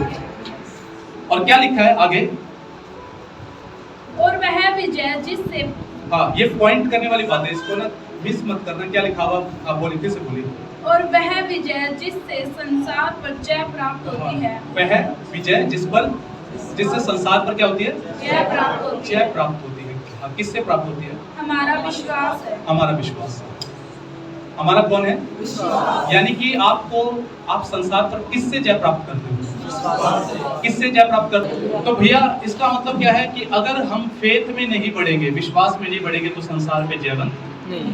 और क्या लिखा है आगे,
और वह विजय जिससे,
हाँ ये पॉइंट करने वाली बात है, इसको ना मिस मत करना। क्या लिखा हुआ, आप बोलिए, फिर से बोलिए।
और वह विजय जिससे संसार पर जय प्राप्त होती है।
वह विजय जिससे संसार पर क्या होती है,
जय प्राप्त होती है।
जय प्राप्त होती है। हाँ, किससे प्राप्त होती है,
हमारा विश्वास है।
हमारा विश्वास। हमारा कौन है, यानी कि आप संसार पर किससे जय प्राप्त करते हो, किससे जय प्राप्त करते हो। तो भैया इसका मतलब क्या है कि अगर हम फेथ में नहीं बढ़ेंगे, विश्वास में नहीं बढ़ेंगे, तो संसार पे जयवंत नहीं,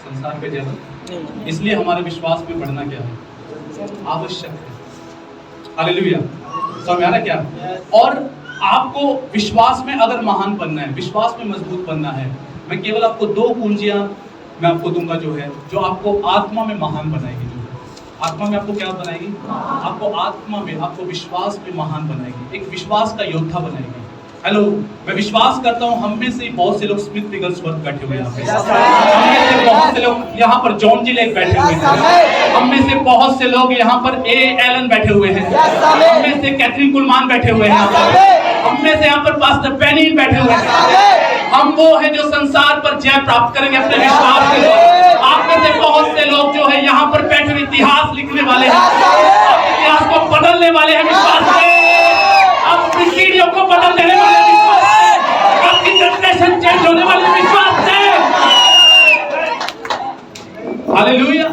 संसार पे जयवंत नहीं। इसलिए हमारे विश्वास में बढ़ना क्या है, आवश्यक है। हालेलुया। समझ में आ रहा है क्या। और आपको विश्वास में अगर महान बनना है, विश्वास में मजबूत बनना है, मैं केवल आपको 2 कुंजियां मैं आपको दूंगा जो है, जो आपको आत्मा में महान बनाएगी। जो आत्मा में आपको क्या बनाएगी? आपको आत्मा में, आपको विश्वास में महान बनाएगी, एक विश्वास का योद्धा बनाएगी। हेलो, मैं विश्वास करता हूँ हम में से बहुत से लोग स्मिथ विगलस्वर्थ बैठे हुए हैं, हम में से बहुत से लोग यहाँ पर जॉन जी लेक बैठे हुए हैं, हम में से बहुत से लोग यहाँ पर ए एलन बैठे हुए हैं, हम में से कैथरीन कुलमान बैठे हुए हैं, हम में से यहाँ पर पास्टर बेनिन बैठे हुए हैं। हम वो हैं जो संसार पर जय प्राप्त करेंगे अपने विश्वास के। आप में से बहुत से लोग जो है यहाँ पर बैठे हुए इतिहास लिखने वाले हैं, इतिहास को बदलने वाले हैं विश्वास से, अपनी पीढ़ियों को बदल देने वाले विश्वास से, आपकी जनरेशन चेंज होने वाले विश्वास से। हालेलुया।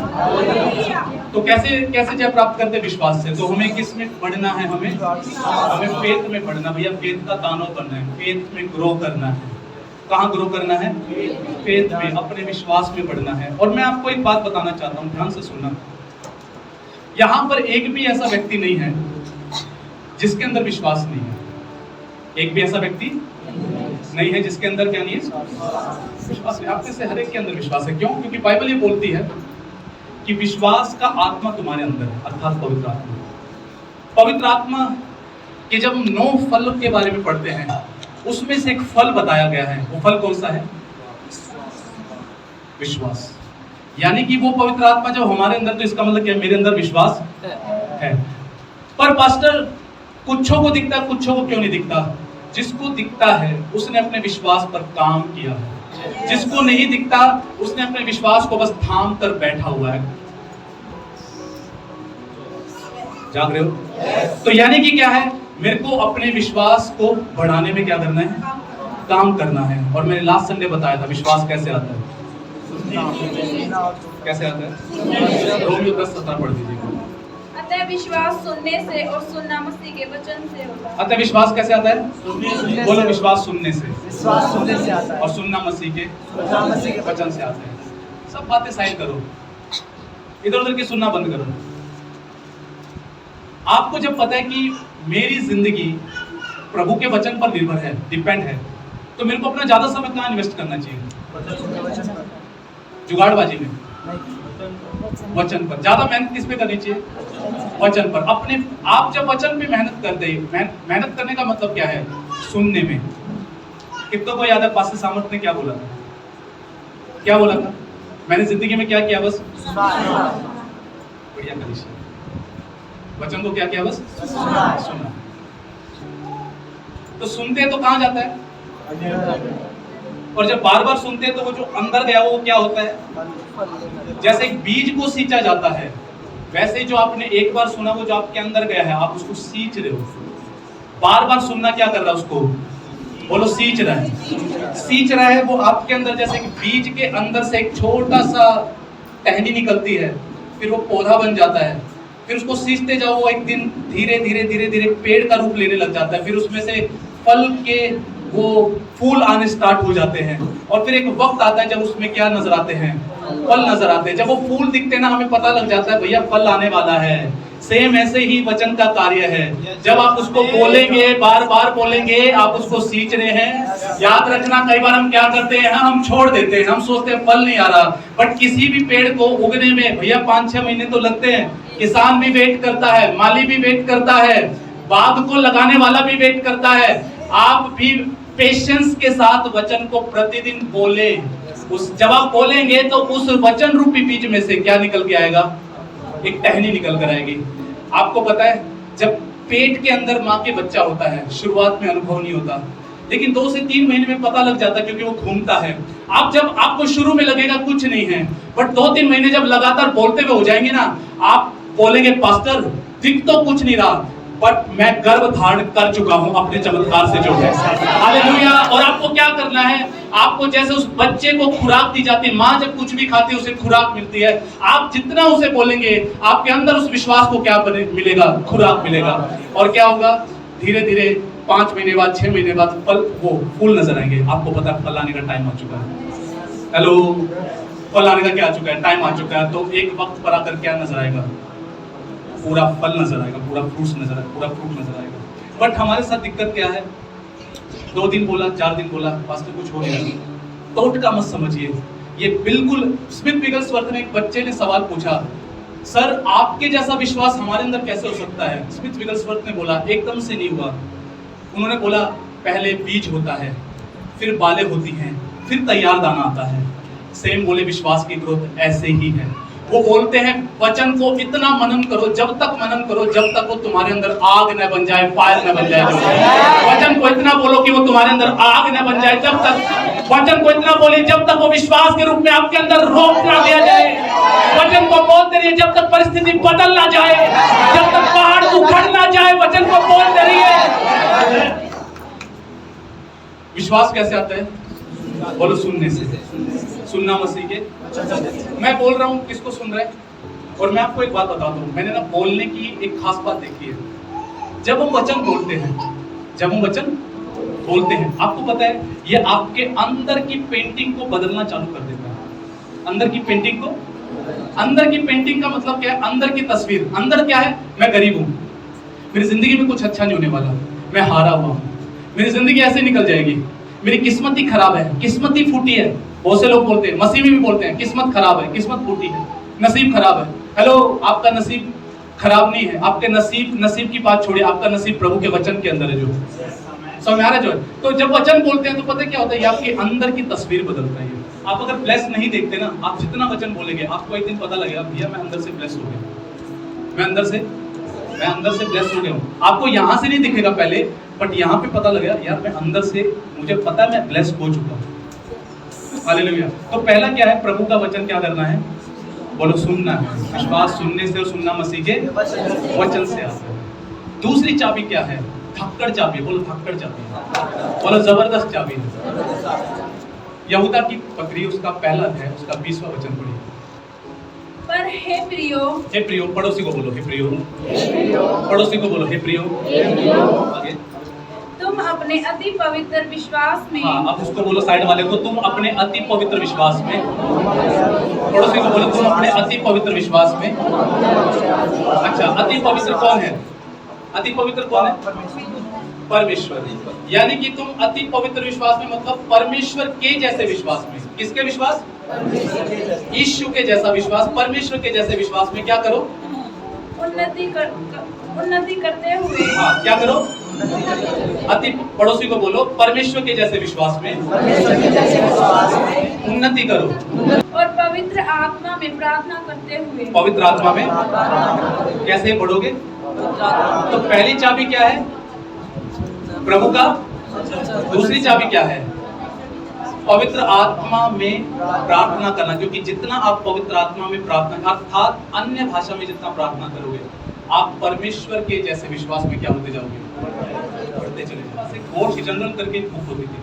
तो कैसे कैसे जय प्राप्त करते हैं? विश्वास से। तो हमें किस में बढ़ना है? हमें फेथ में बढ़ना। भैया फेथ का दानव बनना है, फेथ में ग्रो करना है। कहाँ ग्रो करना है? फेथ में, अपने विश्वास में बढ़ना है। और मैं आपको एक बात बताना चाहता हूँ, ध्यान से सुनना। यहाँ पर एक भी ऐसा व्यक्ति नहीं है जिसके अंदर विश्वास नहीं है। एक भी ऐसा व्यक्ति नहीं है जिसके अंदर क्या नहीं है? विश्वास है। आपके से हर एक के अंदर विश्वास है। क्यों? क्योंकि बाइबल ये बोलती है कि विश्वास का आत्मा तुम्हारे अंदर है, अर्थात पवित्र आत्मा। पवित्र आत्मा के जब हम 9 फल के बारे में पढ़ते हैं, उसमें से एक फल बताया गया है। वो फल कौन सा है? विश्वास। यानी कि वो पवित्र आत्मा जब हमारे अंदर, तो इसका मतलब क्या? मेरे अंदर विश्वास है। पर पास्टर, कुछों को दिखता है, कुछों को क्यों नहीं दिखता? जिसको दिखता है उसने अपने विश्वास पर काम किया है, जिसको नहीं दिखता उसने अपने विश्वास को बस थाम कर बैठा हुआ है। जाग रहे हो? तो यानी कि क्या है? मेरे को अपने विश्वास को बढ़ाने में क्या करना है? काम करना है। और मैंने लास्ट संडे बताया था विश्वास कैसे आता है। कैसे आता है? रोमियो 10:17 पढ़ दीजिए।
अतः विश्वास सुनने से और सुनना मसीह के वचन से होता है।
अतः विश्वास कैसे आता है? बोलो, विश्वास सुनने से।
विश्वास सुनने से आता है
और सुनना मसीह के वचन से आता है। सब बातें साइड करो, इधर उधर की सुनना बंद करो। आपको जब पता है कि मेरी जिंदगी प्रभु के वचन पर निर्भर है, डिपेंड है, तो मेरे को अपना ज्यादा समय कहाँ इन्वेस्ट करना चाहिए? जुगाड़बाजी में? वचन पर। ज्यादा मेहनत किस पे करनी चाहिए? वचन पर। अपने आप जब वचन पे मेहनत करते हैं, मेहनत करने का मतलब क्या है? सुनने में। कितनों को याद है पास्टर सामर्थ ने क्या बोला था? क्या बोला था? मैंने जिंदगी में क्या किया? बस बढ़िया कलीसिया, वचन को क्या किया? बस सुना। तो सुनते हैं तो कहां जाता है? और जब बार बार सुनते हैं तो वो जो अंदर गया वो क्या होता है? जैसे एक बीज को सींचा जाता है, वैसे जो आपने एक बार सुना वो जो आपके अंदर गया है, आप उसको सींच रहे हो। बार बार सुनना क्या कर रहा है? उसको बोलो, सींच रहा है। सींच रहा है वो आपके अंदर। जैसे कि बीज के अंदर से एक छोटा सा टहनी निकलती है, फिर वो पौधा बन जाता है, फिर उसको सींचते जाओ, वो एक दिन धीरे धीरे धीरे धीरे पेड़ का रूप लेने लग जाता है, फिर उसमें से फल के वो फूल आने स्टार्ट हो जाते हैं, और फिर एक वक्त आता है जब उसमें क्या नजर आते हैं? फल नजर आते हैं। जब वो फूल दिखते हैं ना, हमें पता लग जाता है भैया फल आने वाला है। सेम ऐसे ही वचन का कार्य है। जब आप उसको बोलेंगे, बार बार बोलेंगे, आप उसको सींच रहे हैं। याद रखना, कई बार हम क्या करते हैं? हम छोड़ देते हैं, हम सोचते हैं फल नहीं आ रहा। बट किसी भी पेड़ को उगने में भैया 5-6 महीने तो लगते हैं। किसान भी वेट करता है, माली भी वेट करता है, बाग को लगाने वाला भी वेट करता है। आप भी पेशेंस के साथ वचन को प्रतिदिन बोले। जब आप बोलेंगे तो उस वचन रूपी बीज में से क्या निकल के आएगा? एक टहनी निकल कर आएगी। आपको पता है, जब पेट के अंदर माँ के बच्चा होता है, शुरुआत में अनुभव नहीं होता, लेकिन 2 से 3 महीने में पता लग जाता है, क्योंकि वो घूमता है। आपको शुरू में लगेगा कुछ नहीं है, बट 2-3 महीने जब लगातार बोलते हुए हो जाएंगे ना, आप बोलेंगे पास्टर दिख तो कुछ नहीं रहा, बट मैं गर्भ धारण कर चुका हूं अपने चमत्कार से जो है। हालेलुया। और आपको क्या करना है? आपको जैसे उस बच्चे को खुराक दी जाती है, माँ जब कुछ भी खाती है उसे खुराक मिलती है, आप जितना उसे बोलेंगे आपके अंदर उस विश्वास को क्या मिलेगा? खुराक मिलेगा। और क्या होगा? धीरे धीरे 5 महीने बाद, 6 महीने बाद वो फूल नजर आएंगे। आपको पता है फल आने का टाइम आ चुका है। हेलो, फल आने का क्या आ चुका है? टाइम आ चुका है। तो एक वक्त पर आकर क्या नजर आएगा? पूरा फल नजर आएगा, पूरा फ्रूट नजर आएगा। बट हमारे साथ दिक्कत क्या है? 2 दिन बोला, 4 दिन बोला, पास्टर कुछ हो नहीं रहा, टोटका मत समझिए, ये बिल्कुल। स्मिथ विगलस्वर्थ ने, एक बच्चे ने सवाल पूछा, सर आपके जैसा विश्वास हमारे अंदर कैसे हो सकता है? स्मिथ विगलस्वर्थ ने बोला, एकदम से नहीं हुआ। उन्होंने बोला, पहले बीज होता है, फिर बालें होती हैं, फिर तैयार दाना आता है। सेम बोले विश्वास की ग्रोथ ऐसे ही है। वो बोलते हैं वचन को इतना मनन करो, जब तक मनन करो जब तक वो तुम्हारे अंदर आग न बन जाए, फायर न बन जाए। वचन को इतना बोलो कि वो तुम्हारे अंदर आग न बन जाए, जब तक वचन को इतना बोले जब तक वो विश्वास के रूप में आपके अंदर रोक ना दिया जाए। वचन को बोलते रहिए जब तक परिस्थिति बदल ना जाए, जब तक पहाड़ उखड़ ना जाए, वचन को बोलते रहिए। विश्वास कैसे आता है? बोलो सुनने से। सुनना मसीह के। मैं बोल रहा हूँ, किसको सुन रहे हैं? और मैं आपको एक बात बताता हूँ, मैंने ना बोलने की एक खास बात देखी है। जब हम वचन बोलते हैं, जब हम वचन बोलते हैं, आपको पता है ये आपके अंदर की पेंटिंग को बदलना चालू कर देता है। अंदर की पेंटिंग को, अंदर की पेंटिंग का मतलब क्या है? अंदर की तस्वीर। अंदर क्या है? मैं गरीब हूँ, मेरी जिंदगी में कुछ अच्छा नहीं होने वाला, मैं हारा हुआ हूँ, मेरी जिंदगी ऐसे निकल जाएगी, मेरी किस्मत ही खराब है, किस्मत ही फूटी है। बहुत से लोग बोलते हैं, मसीह में भी बोलते हैं, किस्मत खराब है, किस्मत फूटी है, नसीब खराब है। हेलो, आपका नसीब खराब नहीं है। आपके नसीब की बात छोड़िए, आपका नसीब प्रभु के वचन के अंदर है। जो समझ में आ रहा है? जो है, तो जब वचन बोलते हैं तो पता क्या होता है? ये आपके अंदर की तस्वीर बदलता है। आप अगर ब्लेस नहीं देखते ना, आप जितना वचन बोलेंगे, आपको एक दिन पता लगेगा, भैया मैं अंदर से ब्लेस हो गया, मैं अंदर से ब्लेस हो गया हूँ। आपको यहाँ से नहीं दिखेगा पहले, बट यहाँ पे पता लगेगा, यार मैं अंदर से, मुझे पता है मैं ब्लेस हो चुका हूँ। हालेलुया। तो पहला क्या है? प्रभु का वचन क्या करना है? बोलो सुनना है। विश्वास सुनने से, और सुनना मसीह के वचन से आता है। दूसरी चाबी क्या है? थक्कड़ चाबी। बोलो थक्कड़ चाबी। बोलो जबरदस्त चाबी। यहूदा की पत्री, उसका पहला अध्याय, उसका 20वां वचन पढ़िए।
पर हे प्रियो,
पड़ोसी को बोलो हे प्रियो, पड़ोसी को बोलो हे प्रियो। आगे,
तुम अपने अति पवित्र विश्वास में,
हाँ, अब उसको बोलो साइड वाले को, तुम अपने अति पवित्र विश्वास में। पड़ोसी को बोलो तुम अपने अति पवित्र विश्वास में। अच्छा, अति पवित्र कौन है? अति पवित्र कौन है? परमेश्वर। यानी कि तुम अति पवित्र विश्वास में, मतलब परमेश्वर के जैसे विश्वास में। किसके विश्वास? यीशु के जैसा विश्वास, परमेश्वर के जैसे विश्वास में क्या करो?
उन्नति करते हुए।
हाँ, क्या करो? अति, पड़ोसी को बोलो परमेश्वर के जैसे विश्वास में उन्नति करो।
और पवित्र आत्मा में प्रार्थना करते हुए।
पवित्र आत्मा में कैसे बढ़ोगे? तो पहली चाबी क्या है? प्रभु का। दूसरी चाबी क्या है? पवित्र आत्मा में प्रार्थना करना। क्योंकि जितना आप पवित्र आत्मा में प्रार्थना, अर्थात अन्य भाषा में जितना प्रार्थना करोगे, आप परमेश्वर के जैसे विश्वास में क्या होते जाओगे? बढ़ते चले जाओगे। कोर्स जनरल करके एक बुक होती थी,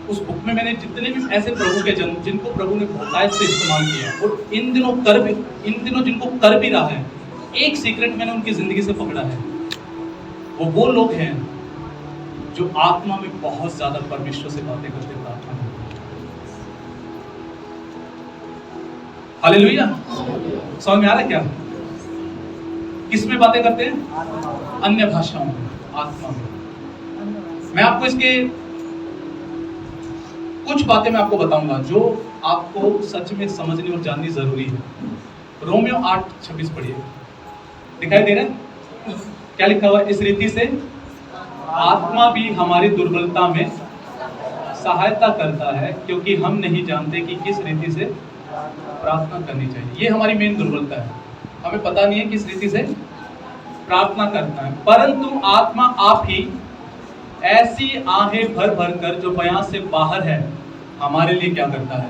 उस बुक में मैंने जितने भी ऐसे प्रभु के जन, जिनको प्रभु ने बहुतायत से इस्तेमाल किया और इन दिनों जिनको कर भी रहा है, एक सीक्रेट मैंने उनकी जिंदगी से पकड़ा है। वो लोग हैं जो आत्मा में बहुत ज्यादा परमेश्वर से बातें करते, प्रार्थना करते। हालेलुया। समझ में आ रहा है क्या? किस में बातें करते हैं? अन्य भाषाओं में, आत्मा में। मैं आपको इसके कुछ बातें मैं आपको बताऊंगा जो आपको सच में समझनी और जाननी जरूरी है। रोमियो 8:26 पढ़िए। दिखाई दे रहा है क्या लिखा हुआ? इस रीति से आत्मा भी हमारी दुर्बलता में सहायता करता है, क्योंकि हम नहीं जानते कि किस रीति से प्रार्थना करनी चाहिए। ये हमारी मेन दुर्बलता है, हमें पता नहीं है किस रीति से प्रार्थना करना है। परंतु आत्मा आप ही ऐसी आहें भर भर कर जो बयां से बाहर है, हमारे लिए क्या करता है?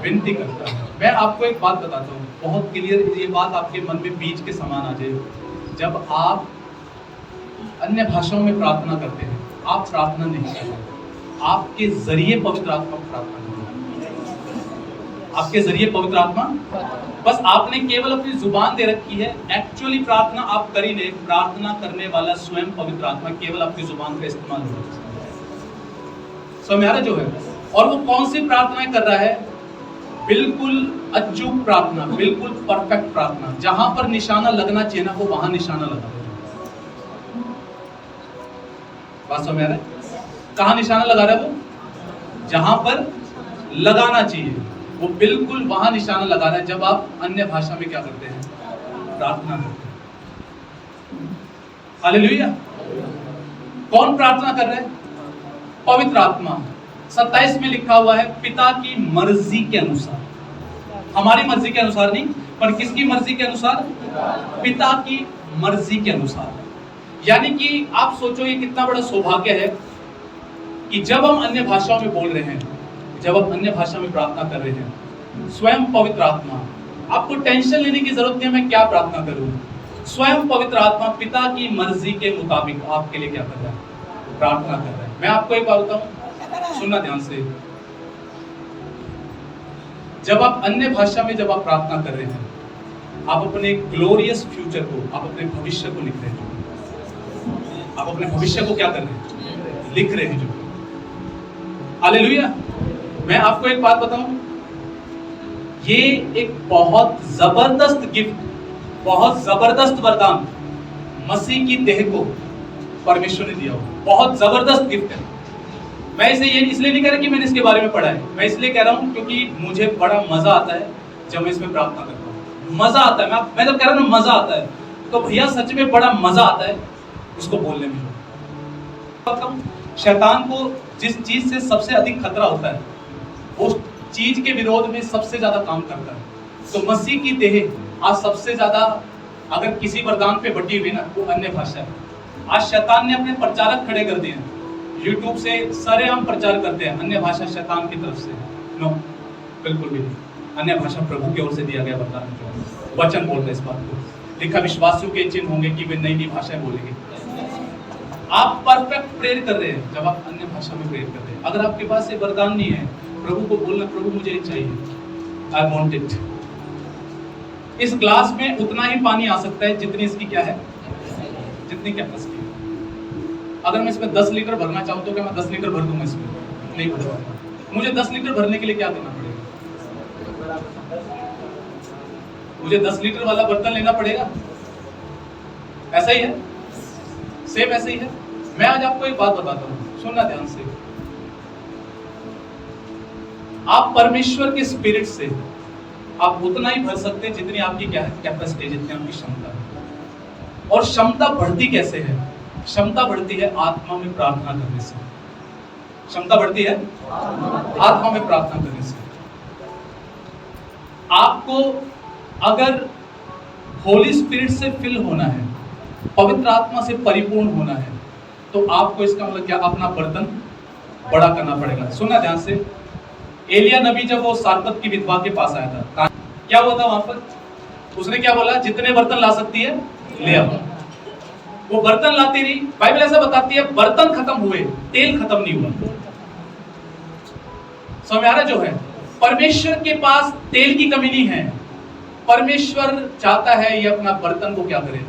विनती करता है। मैं आपको एक बात बताता हूँ, बहुत क्लियर, ये बात आपके मन में बीज के समान आ जाए। जब आप अन्य भाषाओं में प्रार्थना करते हैं, आप प्रार्थना नहीं करते, आपके जरिए पवित्र आत्मा प्रार्थना करते हैं। आपके जरिए पवित्र आत्मा, बस आपने केवल अपनी जुबान दे रखी है। एक्चुअली प्रार्थना आप कर ही नहीं, प्रार्थना करने वाला स्वयं पवित्र आत्मा, केवल आपकी जुबान का इस्तेमाल हो रहा है। समझ में आ रहा जो है? और वो कौन सी प्रार्थनाएं कर रहा है? बिल्कुल अचूक प्रार्थना, बिल्कुल परफेक्ट प्रार्थना। जहां पर निशाना लगना चाहिए ना, वो वहां निशाना लगा रहा है। बात समझ में आ रहा है? कहां निशाना लगा रहा है वो? जहां पर लगाना चाहिए, वो बिल्कुल वहां निशाना लगा रहा है जब आप अन्य भाषा में क्या करते हैं, प्रार्थना करते हैं। हालेलुया। कौन प्रार्थना कर रहे हैं? पवित्र आत्मा। 27 में लिखा हुआ है पिता की मर्जी के अनुसार, हमारी मर्जी के अनुसार नहीं, पर किसकी मर्जी के अनुसार? पिता की मर्जी के अनुसार। यानी कि आप सोचो ये कितना बड़ा सौभाग्य है कि जब हम अन्य भाषाओं में बोल रहे हैं, जब हम अन्य भाषा में प्रार्थना कर रहे हैं, स्वयं पवित्र आत्मा, आपको टेंशन लेने की जरूरत नहीं है मैं क्या प्रार्थना करूं, स्वयं पवित्र आत्मा पिता की मर्जी के मुताबिक आपके लिए क्या कर रहा है, प्रार्थना कर रहा है। मैं आपको एक बात बताऊं, सुनना ध्यान से। जब आप अन्य भाषा में जब आप प्रार्थना कर रहे हैं, आप अपने ग्लोरियस फ्यूचर को, आप अपने भविष्य को लिख रहे हैं। आप अपने भविष्य को क्या कर रहे हैं, लिख रहे हैं जो। हालेलुया। मैं आपको एक बात बताऊं, ये एक बहुत जबरदस्त गिफ्ट, बहुत जबरदस्त वरदान मसीह की देह को परमेश्वर ने दिया हो, बहुत जबरदस्त गिफ्ट है। मैं इसे ये इसलिए नहीं कह रहा कि मैंने इसके बारे में पढ़ा है, मैं इसलिए कह रहा हूं क्योंकि मुझे बड़ा मजा आता है जब मैं इसमें प्रार्थना करता हूं। मजा आता है, मैं जब कह रहा हूं मजा आता है, तो भैया सच में बड़ा मजा आता है उसको बोलने में। शैतान को जिस चीज से सबसे अधिक खतरा होता है, उस चीज के विरोध में सबसे ज्यादा काम करता है। तो मसीह की देह आज सबसे ज्यादा अगर किसी वरदान पे बटी हुई ना, वो अन्य भाषा है। आज शैतान ने अपने प्रचारक खड़े कर दिए हैं, यूट्यूब से सरेआम प्रचार करते हैं अन्य भाषा शैतान की तरफ से। नो, बिल्कुल भी नहीं। अन्य भाषा प्रभु की ओर से दिया गया वरदान है, वचन बोलते हैं इस बात को। लिखा विश्वासियों के चिन्ह होंगे कि वे नई नई भाषाएं बोलेंगे। आप परफेक्ट प्रेयर कर रहे हैं जब आप अन्य भाषा में प्रेयर कर रहे हैं। अगर आपके पास ये वरदान नहीं है, प्रभु को बोलना, प्रभु मुझे ये चाहिए, आई वांट इट। इस ग्लास में उतना ही पानी आ सकता है जितनी इसकी क्या है, जितनी कैपेसिटी। अगर मैं इसमें 10 लीटर भरना चाहूँ तो क्या मैं 10 लीटर भर दूंगा इसमें? नहीं भर पाऊंगा। मुझे 10 लीटर भरने के लिए क्या करना पड़ेगा? मुझे 10 लीटर वाला बर्तन लेना पड़ेगा। ऐसा ही है, सेम ऐसे ही है। मैं आज आपको एक बात बताता हूँ, सुनना ध्यान से। आप परमेश्वर के स्पिरिट से आप उतना ही भर सकते हैं जितनी आपकी क्या है, कैपेसिटी, जितनी आपकी क्षमता है। और क्षमता बढ़ती कैसे है? क्षमता बढ़ती है आत्मा में प्रार्थना करने से। क्षमता बढ़ती है आत्मा में प्रार्थना करने से। आपको अगर होली स्पिरिट से फिल होना है, पवित्र आत्मा से परिपूर्ण होना है, तो आपको इसका मतलब क्या, अपना बर्तन बड़ा करना पड़ेगा। सुनना ध्यान से। एलिया नबी जब वो सारपत की विधवा के पास आया था, क्या हुआ था वहां पर? उसने क्या बोला? जितने बर्तन ला सकती है ले आओ। वो बर्तन लाती रही। बाइबल ऐसा बताती है बर्तन खत्म हुए, तेल खत्म नहीं हुआ। समझ आ रहा जो है, परमेश्वर के पास तेल की कमी नहीं है। परमेश्वर चाहता है ये अपना बर्तन को क्या करे,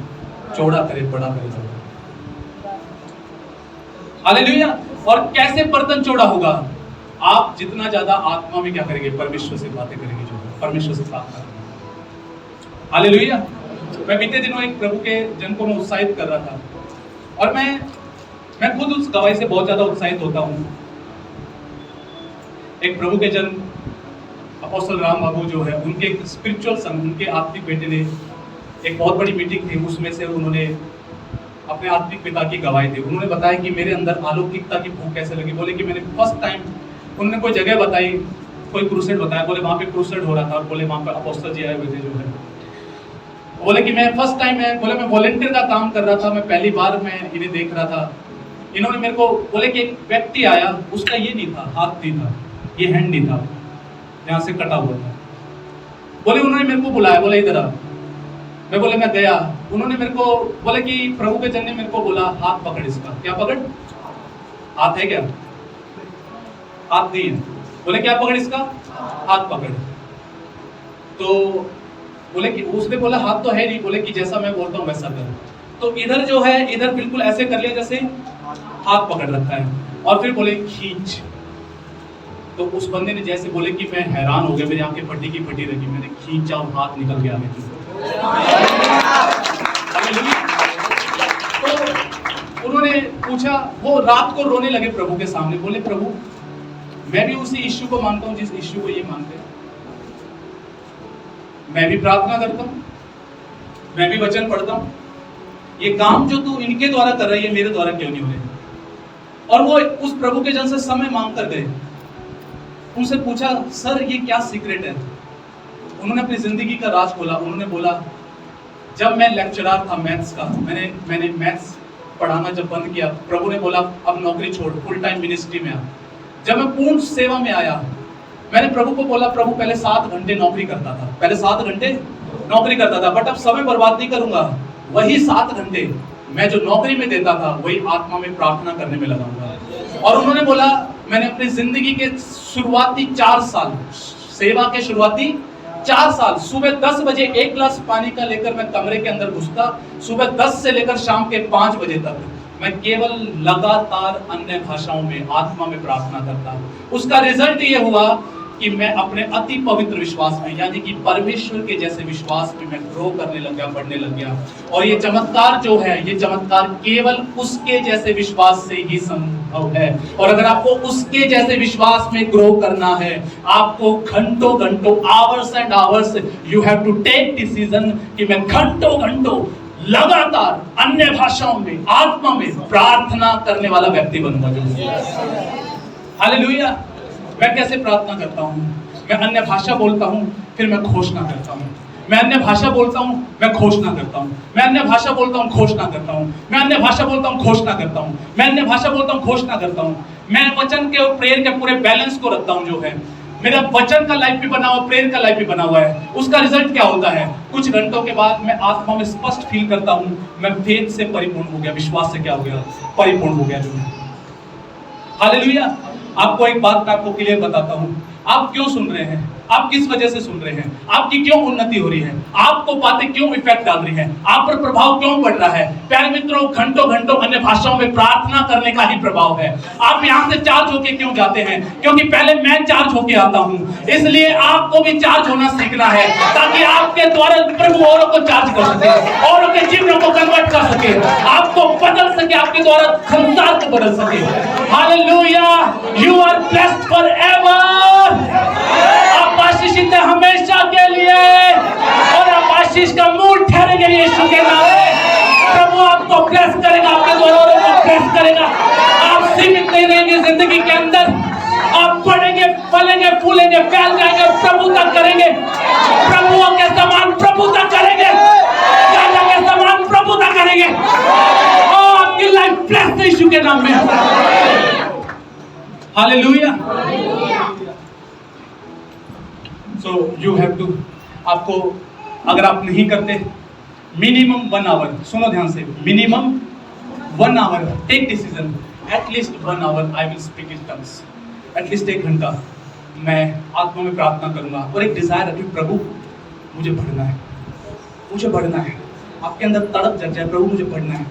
चौड़ा करे, बड़ा करे। हालेलुया। और कैसे बर्तन चौड़ा होगा? आप जितना ज्यादा आत्मा में क्या करेंगे, परमेश्वर से बातें करेंगे, जो परमेश्वर से प्रार्थना करेंगे। हालेलुया। मैं बीते दिनों एक प्रभु के जन को मैं उत्साहित कर रहा था, और मैं खुद उस गवाही से बहुत ज्यादा उत्साहित होता हूँ। एक प्रभु के जन अपोस्टल राम बाबू जो है, उनके स्पिरिचुअल सन, उनके आत्मिक बेटे ने एक बहुत बड़ी मीटिंग थी, उसमें से उन्होंने अपने आत्मिक पिता की गवाही दी। उन्होंने बताया कि मेरे अंदर अलौकिकता की भूख कैसे लगी। बोले कि मैंने फर्स्ट टाइम, उन्होंने कोई जगह बताई, कोई क्रूसेड बताया, बोले वहाँ पे क्रूसेड हो रहा था, और बोले वहाँ पे अपोस्टल जी आए हुए थे जो है। बोले कि मैं फर्स्ट टाइम है, बोले मैं वॉलंटियर का काम कर रहा था, मैं पहली बार मैं इन्हें देख रहा था। इन्होंने मेरे को बोले कि एक व्यक्ति आया, उसका ये नहीं था, हाथ नहीं था, ये हैंड नहीं था, यहाँ से कटा हुआ था। बोले उन्होंने मेरे को बुलाया, बोले इधर आ। मैं बोले मैं गया। उन्होंने मेरे को बोले कि प्रभु के जन ने मेरे को बोला हाथ पकड़ इसका। क्या पकड़? हाथ है क्या? हाथ नहीं है। बोले क्या पकड़ इसका? हाथ पकड़। तो बोले कि उसने बोला हाथ तो है नहीं। बोले कि जैसा मैं बोलता हूँ वैसा कर। तो इधर जो है, इधर बिल्कुल ऐसे कर लिया जैसे हाथ पकड़ रखा है, और फिर बोले खींच। तो उस बंदे ने जैसे, बोले कि मैं हैरान हो गया, मेरी आंखें फटी की फटी रही। मैंने खींचा और हाथ निकल गया आगे। तो उन्होंने पूछा, वो रात को रोने लगे प्रभु के सामने। बोले प्रभु मैं भी उसी यीशु को मानता हूँ जिस यीशु को ये मानते हैं। मैं भी प्रार्थना करता हूँ, मैं भी वचन पढ़ता हूँ। ये काम जो तू इनके द्वारा कर रही है, मेरे द्वारा क्यों नहीं हो रहे? और वो उस प्रभु के जन से समय मांग कर गए। उनसे पूछा, सर ये क्या सीक्रेट है? उन्होंने अपनी जिंदगी का राज खोला। उन्होंने बोला, जब मैं लेक्चरर था मैथ्स का, मैंने मैथ्स पढ़ाना जब बंद किया, प्रभु ने बोला अब नौकरी छोड़, फुल टाइम मिनिस्ट्री में आ। जब मैं पूर्ण सेवा में आया, मैंने प्रभु को बोला, प्रभु पहले 7 घंटे नौकरी करता था, पहले 7 घंटे नौकरी करता था, बट अब समय बर्बाद नहीं करूंगा। वही 7 घंटे मैं जो नौकरी में देता था, वही आत्मा में प्रार्थना करने में लगाऊंगा। और उन्होंने बोला, मैंने अपनी जिंदगी के शुरुआती 4 साल, सेवा के शुरुआती 4 साल, सुबह 10 बजे 1 गिलास पानी का लेकर मैं कमरे के अंदर घुसता। सुबह 10 से लेकर शाम के 5 बजे तक मैं केवल लगातार अन्य भाषाओं में, आत्मा में प्रार्थना करता। उसका रिजल्ट ये हुआ कि मैं अपने अति पवित्र विश्वास में, यानी कि परमेश्वर के जैसे विश्वास में मैं ग्रो करने लग गया, बढ़ने लग गया। और ये चमत्कार जो है, ये चमत्कार केवल उसके जैसे विश्वास से ही संभव है। और अगर आपको उसके जैसे विश्वास में ग्रो करना है, आपको घंटों घंटों, hours and hours, you have to take decision कि मैं घंटों घंटों लगातार अन्य भाषाओं में, आत्मा में प्रार्थना करने वाला व्यक्ति बनूंगा। हालेलुया। मैं कैसे प्रार्थना करता हूँ? मैं अन्य भाषा बोलता हूँ, फिर मैं घोषणा करता हूँ। मैं अन्य भाषा बोलता हूँ, मैं घोषणा करता हूँ। मैं अन्य भाषा बोलता हूँ, घोषणा करता हूँ। मैं अन्य भाषा बोलता हूँ, घोषणा करता हूँ। मैं अन्य भाषा बोलता हूँ, घोषणा करता हूँ। मैं वचन के और प्रेयर के पूरे बैलेंस को रखता हूँ। जो है मेरा वचन का लाइफ भी बना हुआ, प्रेयर का लाइफ भी बना हुआ है। उसका रिजल्ट क्या होता है? कुछ घंटों के बाद मैं आत्मा में स्पष्ट फील करता हूँ, मैं फेथ से परिपूर्ण हो गया, विश्वास से क्या हो गया? परिपूर्ण हो गया। जो है हालेलुया। आपको एक बात मैं आपको क्लियर बताता हूँ, आप क्यों सुन रहे हैं, आप किस वजह से सुन रहे हैं, आपकी क्यों उन्नति हो रही है, आपको बातें क्यों इफेक्ट डाल रही हैं, आप पर प्रभाव क्यों पड़ रहा है? प्यारे मित्रों, घंटों घंटों अन्य भाषाओं में प्रार्थना करने का ही प्रभाव है। आप यहाँ से चार्ज होके क्यों जाते हैं? क्योंकि पहले मैं चार्ज होके आता हूँ, इसलिए आपको भी चार्ज होना सीखना है, ताकि आपके द्वारा प्रभु औरों को चार्ज कर सके, औरों के जीवनों को कन्वर्ट कर सके, आपको बदल सके, आपके द्वारा संसार को बदल सके। Hallelujah. You are blessed forever. आप आशीषित हैं हमेशा के लिए, और आप आशीष का मूल ठहरेंगे यीशु के नाम में। प्रभु आपको ब्लेस करेगा, आपके द्वारा औरों को ब्लेस करेगा। आप सीमित नहीं रहेंगे जिंदगी के अंदर, आप बढ़ेंगे, फलेंगे, फूलेंगे, फैल जाएंगे, प्रभुता करेंगे, प्रभुओं के समान प्रभुता करेंगे, राजा के समान प्रभुता करेंगे। और आपकी लाइफ ब्लेस्ड है यीशु के नाम में। Hallelujah. So you have to, आपको अगर आप नहीं करते, मिनिमम 1 आवर, सुनो ध्यान से, minimum 1 hour, take decision, at least 1 hour I will speak in tongues. At least 1 घंटा मैं आत्मा में प्रार्थना करूंगा। और एक डिजायर है कि प्रभु मुझे बढ़ना है, मुझे बढ़ना है। आपके अंदर तड़प जग जाए, प्रभु मुझे बढ़ना है।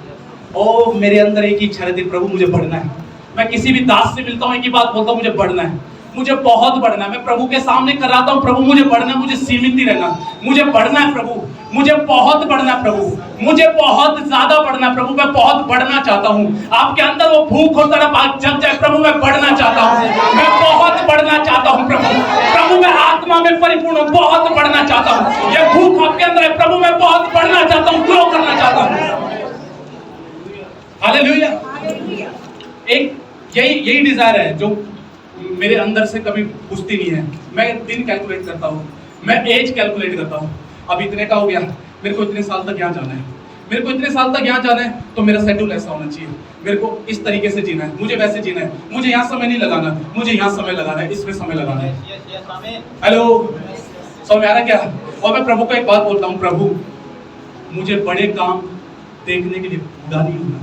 ओ मेरे अंदर एक ही इच्छा रहती है, प्रभु मुझे बढ़ना है। मैं किसी भी दास से मिलता हूँ, एक ही बात बोलता हूँ, मुझे बढ़ना है, मुझे बहुत बढ़ना है। मैं प्रभु के सामने कराता हूँ, प्रभु मुझे बढ़ना है, मुझे सीमित नहीं रहना, मुझे बढ़ना है प्रभु, मुझे बहुत बढ़ना है प्रभु, मुझे बहुत ज्यादा बढ़ना है प्रभु, मैं बहुत बढ़ना चाहता हूँ। आपके अंदर वो भूख और तड़प जग जाए, प्रभु मैं बढ़ना चाहता हूँ, मैं बहुत बढ़ना चाहता हूँ प्रभु, प्रभु मैं आत्मा में परिपूर्ण हूँ, बहुत बढ़ना चाहता हूँ। ये भूख आपके अंदर है, प्रभु मैं बहुत बढ़ना चाहता हूँ, ग्रो करना चाहता हूँ। हालेलुया। एक यही डिजायर है जो मेरे अंदर से कभी घुसती नहीं है। मैं दिन कैलकुलेट करता हूँ, मैं एज कैलकुलेट करता हूँ, अब इतने का हो गया, मेरे को इतने साल तक यहाँ जाना है, मेरे को इतने साल तक यहाँ जाना है, तो मेरा शेड्यूल ऐसा होना चाहिए, मेरे को इस तरीके से जीना है, मुझे वैसे जीना है, मुझे यहाँ समय नहीं लगाना, मुझे यहाँ समय लगाना है, इसमें समय लगाना है। हेलो, समझ आ रहा क्या? और मैं प्रभु को एक बात बोलता हूँ, प्रभु मुझे बड़े काम देखने के लिए बूढ़ा नहीं होना,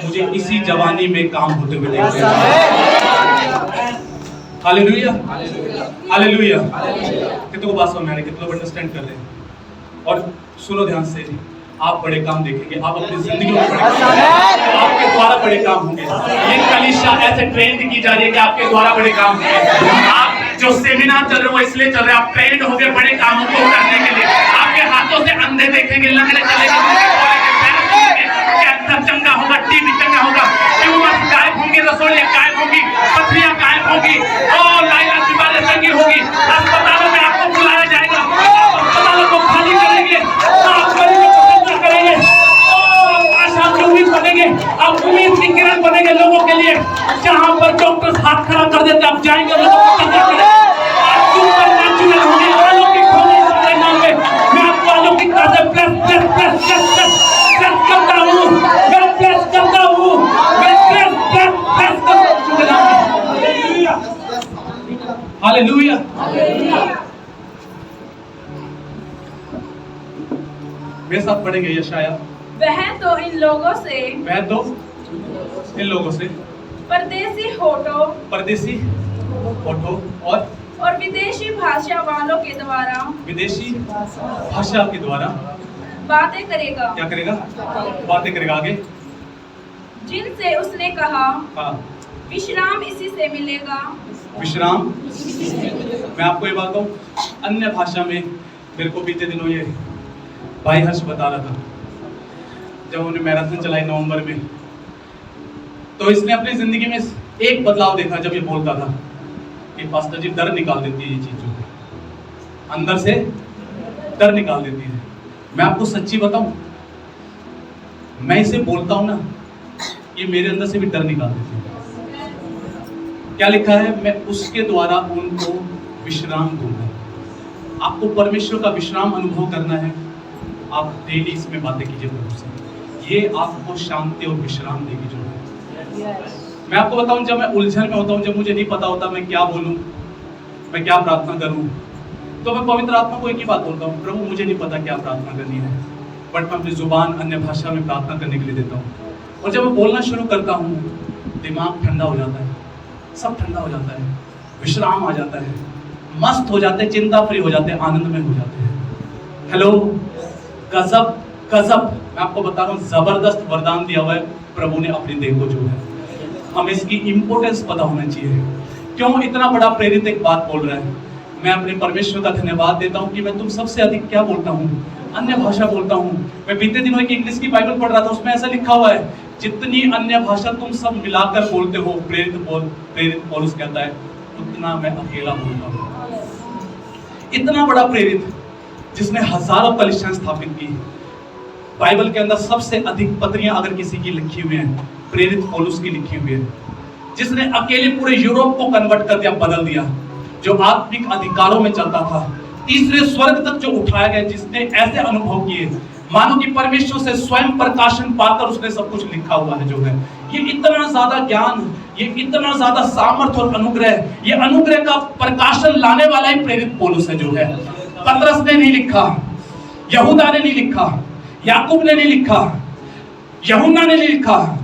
मुझे इसी जवानी में काम होते हुए देखना है। Hallelujah, hallelujah. कितनों को बात समझ में आ रही है? कितनों को अंडरस्टैंड कर रहे हैं? और सुनो ध्यान से, आप बड़े काम देखेंगे, आप अपनी जिंदगी में बड़े काम, आपके द्वारा बड़े काम होंगे। ये कलीसिया ऐसे ट्रेंड की जा रही है कि आपके द्वारा बड़े काम होंगे। आप जो सेमिनार चल रहे हो इसलिए चल रहे हैं, आप ट्रेंड होंगे बड़े कामों को करने के लिए। आपके हाथों से अंधे देखेंगे, लंगड़े चलेंगे, कैंसर चंगा होगा, टीबी चंगा होगा, ट्यूमर गायब होंगे, रसोलियां गायब होंगी, पथरियां गायब होगी, और आप उम्मीद की किरण बनेंगे लोगों के लिए। जहां पर डॉक्टर हाथ खड़ा कर देते आप जाएंगे लोगों को आप सुपरनैचुरल होंगे, अलौकिक होंगे हमारे नाम में। मैं आपको अलौकिकता से प्लस करता हूं, मैं प्लस करता हूं, मैं प्लस करता हूं। हालेलुया। मेरे साथ पढ़ेंगे यशाया।
वह तो इन लोगों से परदेशी
होठों
और विदेशी भाषा वालों के द्वारा
विदेशी भाषा के द्वारा
बातें करेगा।
क्या करेगा? बातें करेगा। आगे
जिनसे उसने कहा
हाँ
विश्राम इसी से मिलेगा।
विश्राम। मैं आपको ये बात कहूं, अन्य भाषा में मेरे को बीते दिनों ये भाई हर्ष बता रहा था, जब उन्होंने मैराथन चलाई नवंबर में, तो इसने अपनी जिंदगी में एक बदलाव देखा। जब ये बोलता था कि पास्टर जी डर निकाल देती है ये चीजों को, अंदर से डर निकाल देती है। मैं आपको सच्ची बताऊं, मैं इसे बोलता हूं ना, ये मेरे अंदर से भी डर निकाल देती है। क्या लिखा है? मैं उसके द्वारा उनको विश्राम दूंगा। आपको परमेश्वर का विश्राम अनुभव करना है, आप डेली इसमें बातें कीजिए प्रभु से। ये आपको शांति और विश्राम देगी जो है। मैं आपको बताऊं, जब मैं उलझन में होता हूं, जब मुझे नहीं पता होता मैं क्या बोलूं, मैं क्या प्रार्थना करूं, तो मैं पवित्र आत्मा को एक ही बात बोलता हूं, प्रभु मुझे नहीं पता क्या प्रार्थना करनी है, बट मैं अपनी जुबान अन्य भाषा में प्रार्थना करने के लिए देता हूं। और जब मैं बोलना शुरू करता हूं, दिमाग ठंडा हो जाता है, सब ठंडा हो जाता है, विश्राम आ जाता है, मस्त हो जाते हैं, चिंता फ्री हो जाते हैं, आनंद में हो जाते हैं। हेलो, गजब गजब। मैं आपको बता रहा हूँ, जबरदस्त वरदान दिया हुआ है प्रभु ने अपनी देह को जो है। हमें इसकी इंपोर्टेंस पता होना चाहिए। क्यों इतना बड़ा प्रेरित एक बात बोल रहा है। मैं अपने परमेश्वर का धन्यवाद देता हूँ कि मैं तुम सबसे अधिक क्या बोलता हूँ, अन्य भाषा बोलता हूँ। मैं बीते दिनों एक इंग्लिश की बाइबल पढ़ रहा था, उसमें ऐसा लिखा हुआ है, जितनी अन्य भाषा तुम सब मिलाकर बोलते हो, प्रेरित पौलुस कहता है, उतना मैं अकेला बोलता हूँ। इतना बड़ा प्रेरित जिसने हजारों कलीसियां स्थापित की। बाइबल के अंदर सबसे अधिक पत्रियां अगर किसी की लिखी हुई हैं, प्रेरित पौलुस की लिखी हुई है, जिसने अकेले पूरे यूरोप को कन्वर्ट कर दिया, बदल दिया, जो आत्मिक अधिकारों में चलता था, तीसरे स्वर्ग तक जो उठाया गया, जिसने ऐसे अनुभव किए मानो कि परमेश्वर से स्वयं प्रकाशन पाकर उसने सब कुछ लिखा हुआ है जो है। ये इतना ज्यादा ज्ञान, ये इतना ज्यादा सामर्थ्य और अनुग्रह, ये अनुग्रह का प्रकाशन लाने वाला ही प्रेरित पौलुस है जो है। पतरस ने नहीं लिखा, यहूदा ने नहीं लिखा, याकूब ने नहीं लिखा, यूहन्ना ने नहीं लिखा।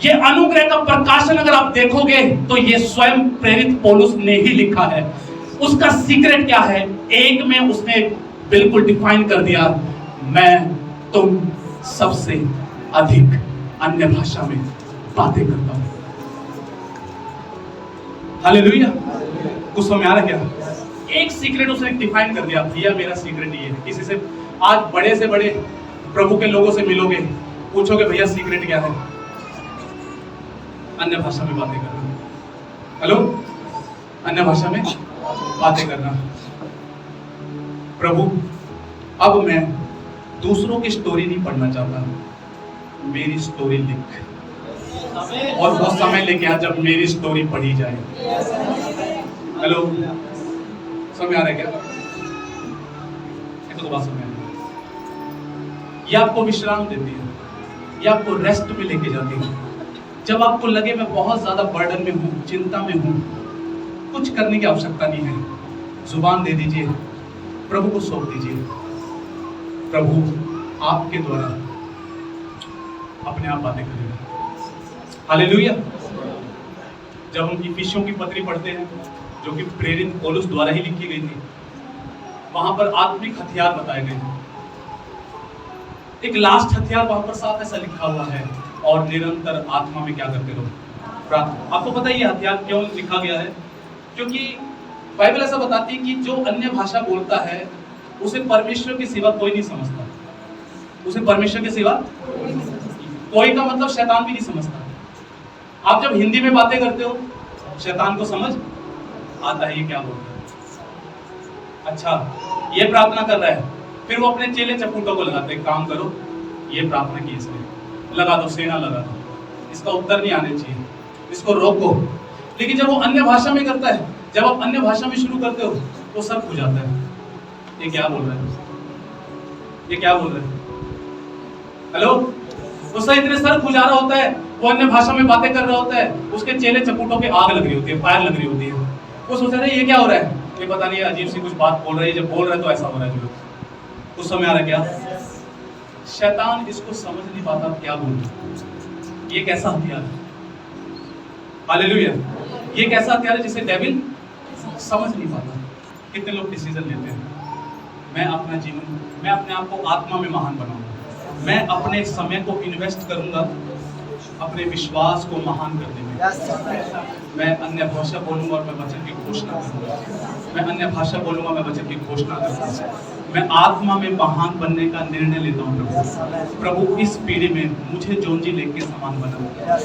ये अनुग्रह का प्रकाशन अगर आप देखोगे तो ये स्वयं प्रेरित पौलुस ने ही लिखा है। उसका सीक्रेट क्या है? एक में उसने बिल्कुल डिफाइन कर दिया, मैं तुम सबसे अधिक अन्य भाषा में बातें करता हूं। हालेलुया। कुछ समझ आ रहा क्या? एक सीक्रेट उसने डिफाइन कर दिया, भैया मेरा सीक्रेट ये है। किसी से आज बड़े से बड़े प्रभु के लोगों से मिलोगे, पूछोगे भैया सीक्रेट क्या है? अन्य भाषा में बातें करना। हेलो, अन्य भाषा में बातें करना। प्रभु अब मैं दूसरों की स्टोरी नहीं पढ़ना चाहता, मेरी स्टोरी लिख, और वो समय लेके आ जब मेरी स्टोरी पढ़ी जाए। हेलो, समझ आ रहा है क्या? तो बात समझ आ रही है। ये आपको विश्राम देती है, ये आपको रेस्ट में लेके जाती है। जब आपको लगे मैं बहुत ज्यादा बर्डन में हूं, चिंता में हूं, कुछ करने की आवश्यकता नहीं है, जुबान दे दीजिए, प्रभु को सौंप दीजिए। प्रभु आपके द्वारा अपने आप बातें करेगा। हालेलुया। जब हम इफिसियों की पत्री पढ़ते हैं, जो कि प्रेरित पौलुस द्वारा ही लिखी गई थी, वहां पर आत्मिक हथियार बताए गए हैं। एक लास्ट हथियार वहां पर साफ ऐसा लिखा हुआ है, और निरंतर आत्मा में क्या करते रहो, प्रार्थना। आपको पता है ये हथियार क्यों लिखा गया है? क्योंकि बाइबल ऐसा बताती है कि जो अन्य भाषा बोलता है उसे परमेश्वर के सिवा कोई नहीं समझता। उसे परमेश्वर के सिवा कोई का मतलब शैतान भी नहीं समझता। आप जब हिंदी में बातें करते हो, शैतान को समझ आता है ये क्या बोलता है। अच्छा, ये प्रार्थना कर रहा है, फिर वो अपने चेले चपूटों को लगाते हैं, काम करो, ये प्रार्थना की इसने, लगा दो, सेना लगा दो। इसका उत्तर नहीं आने चाहिए, इसको रोको। लेकिन जब वो अन्य भाषा में करता है, जब आप अन्य भाषा में शुरू करते हो तो सर खुल जाता है, ये क्या बोल रहा है, ये क्या बोल रहा है, हेलो। उसका इतने सर खुजा रहा होता है, वो अन्य भाषा में बातें कर रहा होता है, उसके चेले चपूटों पे आग लग रही होती है, फायर लग रही होती है। वो सोच रहे ये क्या हो रहा है, ये पता नहीं अजीब सी कुछ बात बोल रही है, जब बोल रहे तो ऐसा हो रहा है। जो उस समय आ रहा क्या, शैतान इसको समझ नहीं पाता क्या बोल रहा, ये कैसा हथियार है, हालेलुया, ये कैसा हथियार है जिसे डेविल समझ नहीं पाता। कितने लोग डिसीजन लेते हैं, मैं अपना जीवन, मैं अपने आप को आत्मा में महान बनाऊंगा, मैं अपने समय को इन्वेस्ट करूंगा अपने विश्वास को महान करने में, मैं अन्य भाषा बोलूंगा और मैं वचन की घोषणा करूंगा, मैं अन्य भाषा बोलूंगा, मैं वचन की घोषणा करूंगा, मैं आत्मा में महान बनने का निर्णय लेता हूँ। प्रभु इस पीढ़ी में मुझे जोनजी लेक के समान बना,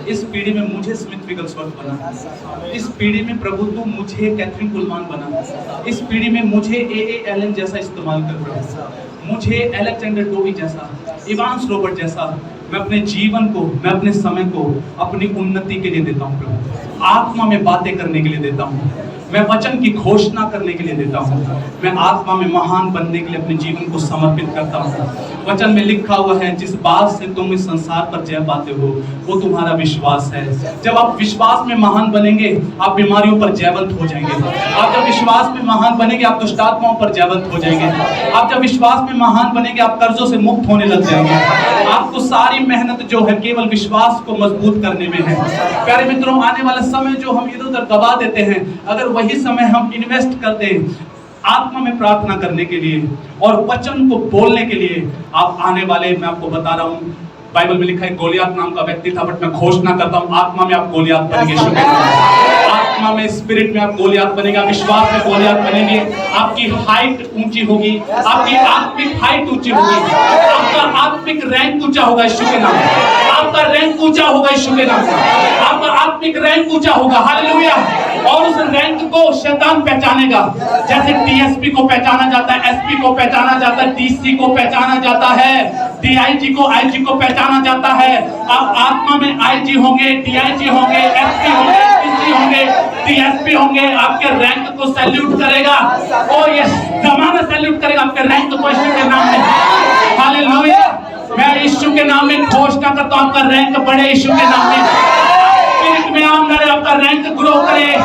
इस पीढ़ी में मुझे स्मिथ विगलस्वर्थ बना, इस पीढ़ी में प्रभु तू मुझे कैथरीन कुलमान बना, इस पीढ़ी में मुझे ए एलन जैसा इस्तेमाल कर प्रभु, मुझे अलेक्जेंडर डोवी जैसा, इवांस रॉबर्ट जैसा, मैं अपने जीवन को, मैं अपने समय को अपनी उन्नति के लिए देता हूँ प्रभु, आत्मा में बातें करने के लिए देता हूँ, मैं वचन की घोषणा करने के लिए देता हूँ, मैं आत्मा में महान बनने के लिए अपने जीवन को समर्पित करता हूँ। वचन में लिखा हुआ है, जिस बात से तुम इस संसार पर जय पाते हो वो तुम्हारा विश्वास है। जब आप विश्वास में महान बनेंगे आप बीमारियों पर जयवंत हो जाएंगे, आप जब विश्वास में महान बनेंगे आप दुष्ट आत्माओं पर जयवंत हो जाएंगे, आप जब विश्वास में महान बनेंगे आप कर्जों से मुक्त होने लग जाएंगे। आपको सारी मेहनत जो है केवल विश्वास को मजबूत करने में है। प्यारे मित्रों, आने वाला समय जो हम इधर उधर गवा देते हैं, अगर वही समय हम इन्वेस्ट कर दें आत्मा में प्रार्थना करने के लिए और वचन को बोलने के लिए, आप आने वाले, मैं आपको बता रहा हूँ, बाइबल में लिखा है गोलियात नाम का व्यक्ति था, बट मैं घोषणा करता हूँ आत्मा में आप गोलियात बनेंगे, आत्मा में, स्पिरिट में आप गोलियात बनेंगे, विश्वास में गोलियात बनेंगे, आपकी हाइट ऊंची होगी, आपकी आत्मिक हाइट ऊंची होगी, आपका आत्मिक रैंक ऊंचा होगा यीशु के नाम, आपका रैंक ऊंचा होगा यीशु के नाम, आपका आत्मिक रैंक ऊंचा होगा, हालेलुया। और उस रैंक को शैतान पहचानेगा, जैसे टीएसपी को पहचाना जाता है, एसपी को पहचाना जाता है, डीसी को पहचाना जाता है, डीआईजी को, आईजी को पहचाना जाता है। आप आत्मा में आईजी होंगे, डीआईजी होंगे, एसपी होंगे, डीसी होंगे, डीएसपी होंगे, आपके रैंक को सैल्यूट करेगा, और ये जमाना सैल्यूट करेगा आपके रैंक को यीशु के नाम में, हालेलुया। मैं यीशु के नाम में घोषणा करता हूं, आपका रैंक बढ़े यीशु के नाम में, स्पिरिट में आम करे, आपका रैंक ग्रो करे,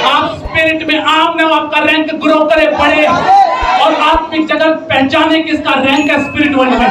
आप स्पिरिट में आम ने आपका रैंक ग्रो करे, बढ़े, और आत्मिक जगत पहचाने किसका रैंक है स्पिरिट वर्ल्ड में।